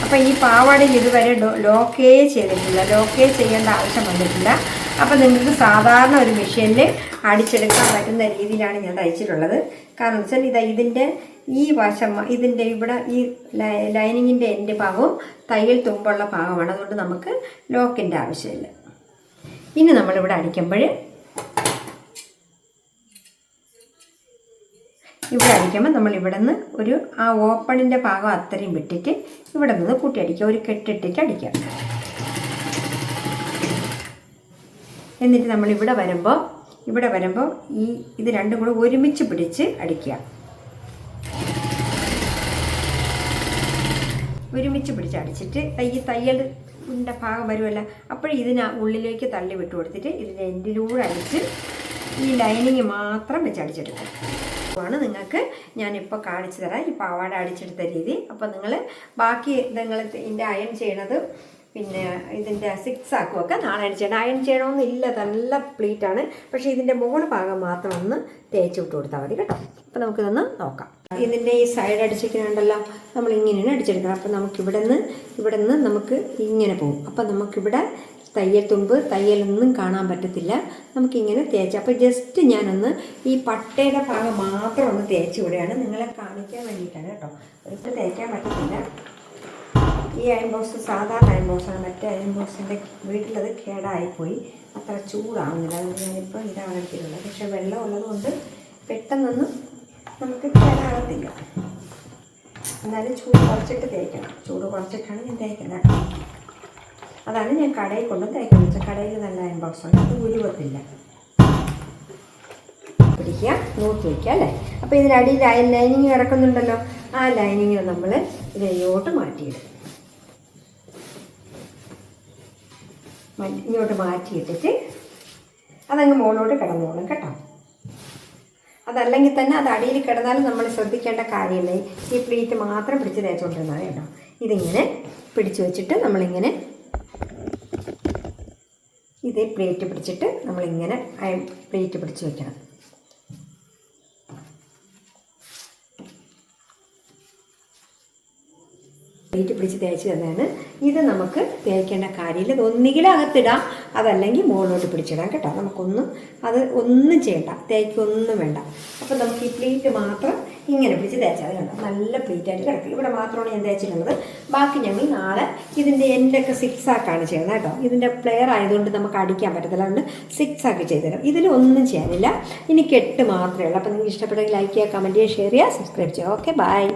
അപ്പോൾ ഈ പാവാടയിൽ ഇതുവരെ ലോക്കേ ചെയ്തിട്ടില്ല, ലോക്കേ ചെയ്യേണ്ട ആവശ്യം വന്നിട്ടില്ല. അപ്പോൾ നിങ്ങൾക്ക് സാധാരണ ഒരു മെഷീനിൽ അടിച്ചെടുക്കാൻ പറ്റുന്ന രീതിയിലാണ് ഞാൻ തയ്ച്ചിട്ടുള്ളത്. കാരണം വെച്ചാൽ ഇതിൻ്റെ ഈ വശം, ഇതിൻ്റെ ഇവിടെ ഈ ലൈനിങ്ങിൻ്റെ എൻ്റെ ഭാഗവും തയ്യൽ തുമ്പുള്ള ഭാഗമാണ്. അതുകൊണ്ട് നമുക്ക് ലോക്കിൻ്റെ ആവശ്യമില്ല. ഇനി നമ്മളിവിടെ അടിക്കുമ്പോൾ നമ്മൾ ഇവിടെ നിന്ന് ആ ഓപ്പണിൻ്റെ ഭാഗം അത്രയും വിട്ടിട്ട് ഇവിടെ നിന്ന് കൂട്ടി അടിക്കുക, ഒരു കെട്ടിട്ടിട്ട് അടിക്കുക. എന്നിട്ട് നമ്മൾ ഇവിടെ വരുമ്പോൾ ഇത് രണ്ടും കൂടെ ഒരുമിച്ച് പിടിച്ച് അടിക്കുക. ഒരുമിച്ച് പിടിച്ച് അടിച്ചിട്ട് ഈ തയ്യലിൻ്റെ ഭാഗം വരുമല്ല, അപ്പോഴും ഉള്ളിലേക്ക് തള്ളി വിട്ട് കൊടുത്തിട്ട് ഇതിൻ്റെ എൻഡിലൂടെ അടിച്ച് ഈ ലൈനിങ് മാത്രം വെച്ച് അടിച്ചെടുക്കുക. ആണ് നിങ്ങൾക്ക് ഞാനിപ്പോൾ കാണിച്ചു തരാം ഈ പാവാട അടിച്ചെടുത്ത രീതി. അപ്പോൾ നിങ്ങൾ ബാക്കി ഇതിൻ്റെ അയൺ ചെയ്യണത് പിന്നെ ഇതിൻ്റെ സിക്സ് ആക്കുമൊക്കെ നാളെ അയൺ ചെയ്യണം. അയൺ ചെയ്യണമെന്നില്ല, നല്ല പ്ലീറ്റാണ്. പക്ഷേ ഇതിൻ്റെ മുകൾ ഭാഗം മാത്രം ഒന്ന് തേച്ച് വിട്ട് കൊടുത്താൽ മതി കേട്ടോ. അപ്പോൾ നമുക്കിതൊന്ന് നോക്കാം. ഇതിൻ്റെ ഈ സൈഡ് അടിച്ചിരിക്കുന്നുണ്ടല്ലോ, നമ്മൾ ഇങ്ങനെയാണ് അടിച്ചെടുക്കണം. അപ്പോൾ നമുക്കിവിടെ നിന്ന് നമുക്ക് ഇങ്ങനെ പോകും. അപ്പോൾ നമുക്കിവിടെ തയ്യലൊന്നും കാണാൻ പറ്റത്തില്ല, നമുക്കിങ്ങനെ തേച്ച്. അപ്പോൾ ജസ്റ്റ് ഞാനൊന്ന് ഈ പട്ടയുടെ ഭാഗം മാത്രം ഒന്ന് തേച്ച് വിടുകയാണ്, നിങ്ങളെ കാണിക്കാൻ വേണ്ടിയിട്ടാണ് കേട്ടോ. ഒരിക്കലും തേക്കാൻ പറ്റത്തില്ല. ഈ അയൺ ബോക്സ് സാധാരണ അയൺ ബോക്സാണ്. മറ്റേ അയൺ ബോക്സിൻ്റെ വീട്ടിലത് കേടായിപ്പോയി, അത്ര ചൂടാവുന്നില്ല. അതുകൊണ്ട് ഞാനിപ്പോൾ ഇതാണ് എടുത്തിട്ടുള്ളത്. പക്ഷേ വെള്ളം ഉള്ളതുകൊണ്ട് പെട്ടെന്നൊന്നും നമുക്ക് കേടാകത്തില്ല. എന്നാലും ചൂട് കുറച്ചിട്ട് തേക്കണം. ചൂട് കുറച്ചിട്ടാണ് ഞാൻ തേക്കുന്നത്. അതാണ് ഞാൻ കടയിൽ കൊണ്ട് തേക്കാൻ വെച്ചത്. കടയിൽ നല്ല അയൺ ബോക്സാണ്, അത് ഉരുവത്തില്ല. പിടിക്കുക, നോക്കി വയ്ക്കുക അല്ലേ. അപ്പോൾ ഇതിനടിയിൽ ലൈനിങ് കിടക്കുന്നുണ്ടല്ലോ, ആ ലൈനിങ്ങിന് നമ്മൾ ഇതിലോട്ട് മാറ്റിയിടും. ഇങ്ങോട്ട് മാറ്റിയിട്ടിട്ട് അതങ്ങ് മുകളിലോട്ട് കിടന്നോളും കേട്ടോ. അതല്ലെങ്കിൽ തന്നെ അത് അടിയിൽ കിടന്നാലും നമ്മൾ ശ്രദ്ധിക്കേണ്ട കാര്യമില്ല. ഈ പ്ലീറ്റ് മാത്രം പിടിച്ച് തേച്ചുകൊണ്ടിരുന്നാൽ കേട്ടോ. ഇതിങ്ങനെ പിടിച്ചു വെച്ചിട്ട് നമ്മളിങ്ങനെ ഇതേ പ്ലേറ്റ് പിടിച്ചിട്ട് നമ്മളിങ്ങനെ പ്ലേറ്റ് പിടിച്ച് വയ്ക്കണം. പ്ലേറ്റ് പിടിച്ച് തേച്ച് തന്നെയാണ്. ഇത് നമുക്ക് തേക്കേണ്ട കാര്യമില്ല. ഇത് ഒന്നുകിൽ അകത്തിടാം, അതല്ലെങ്കിൽ മുകളിലോട്ട് പിടിച്ചിടാം കേട്ടോ. ഒന്നും ചെയ്യണ്ട, തേക്കൊന്നും വേണ്ട. അപ്പോൾ നമുക്ക് ഈ പ്ലേറ്റ് മാത്രം ഇങ്ങനെ പിടിച്ച് തേച്ചാൽ കണ്ടോ, നല്ല പ്ലേറ്റായിട്ട് കിടക്കും. ഇവിടെ മാത്രമാണ് ഞാൻ തേച്ചിട്ടുള്ളത്. ബാക്കി ഞങ്ങൾ നാളെ ഇതിൻ്റെ എൻ്റെയൊക്കെ സിക്സ് ആക്കാണ് ചെയ്യുന്നത് കേട്ടോ. ഇതിൻ്റെ പ്ലെയർ ആയതുകൊണ്ട് നമുക്ക് അടിക്കാൻ പറ്റത്തില്ല, അതുകൊണ്ട് സിക്സ് ആക്കി ചെയ്തുതരാം. ഇതിലൊന്നും ചെയ്യാനില്ല, ഇനി കെട്ട് മാത്രമേ ഉള്ളൂ. അപ്പോൾ നിങ്ങൾക്ക് ഇഷ്ടപ്പെട്ടെങ്കിൽ ലൈക്ക് ചെയ്യുക, കമൻറ്റ് ചെയ്യുക, ഷെയർ ചെയ്യുക, സബ്സ്ക്രൈബ് ചെയ്യുക. Okay, by.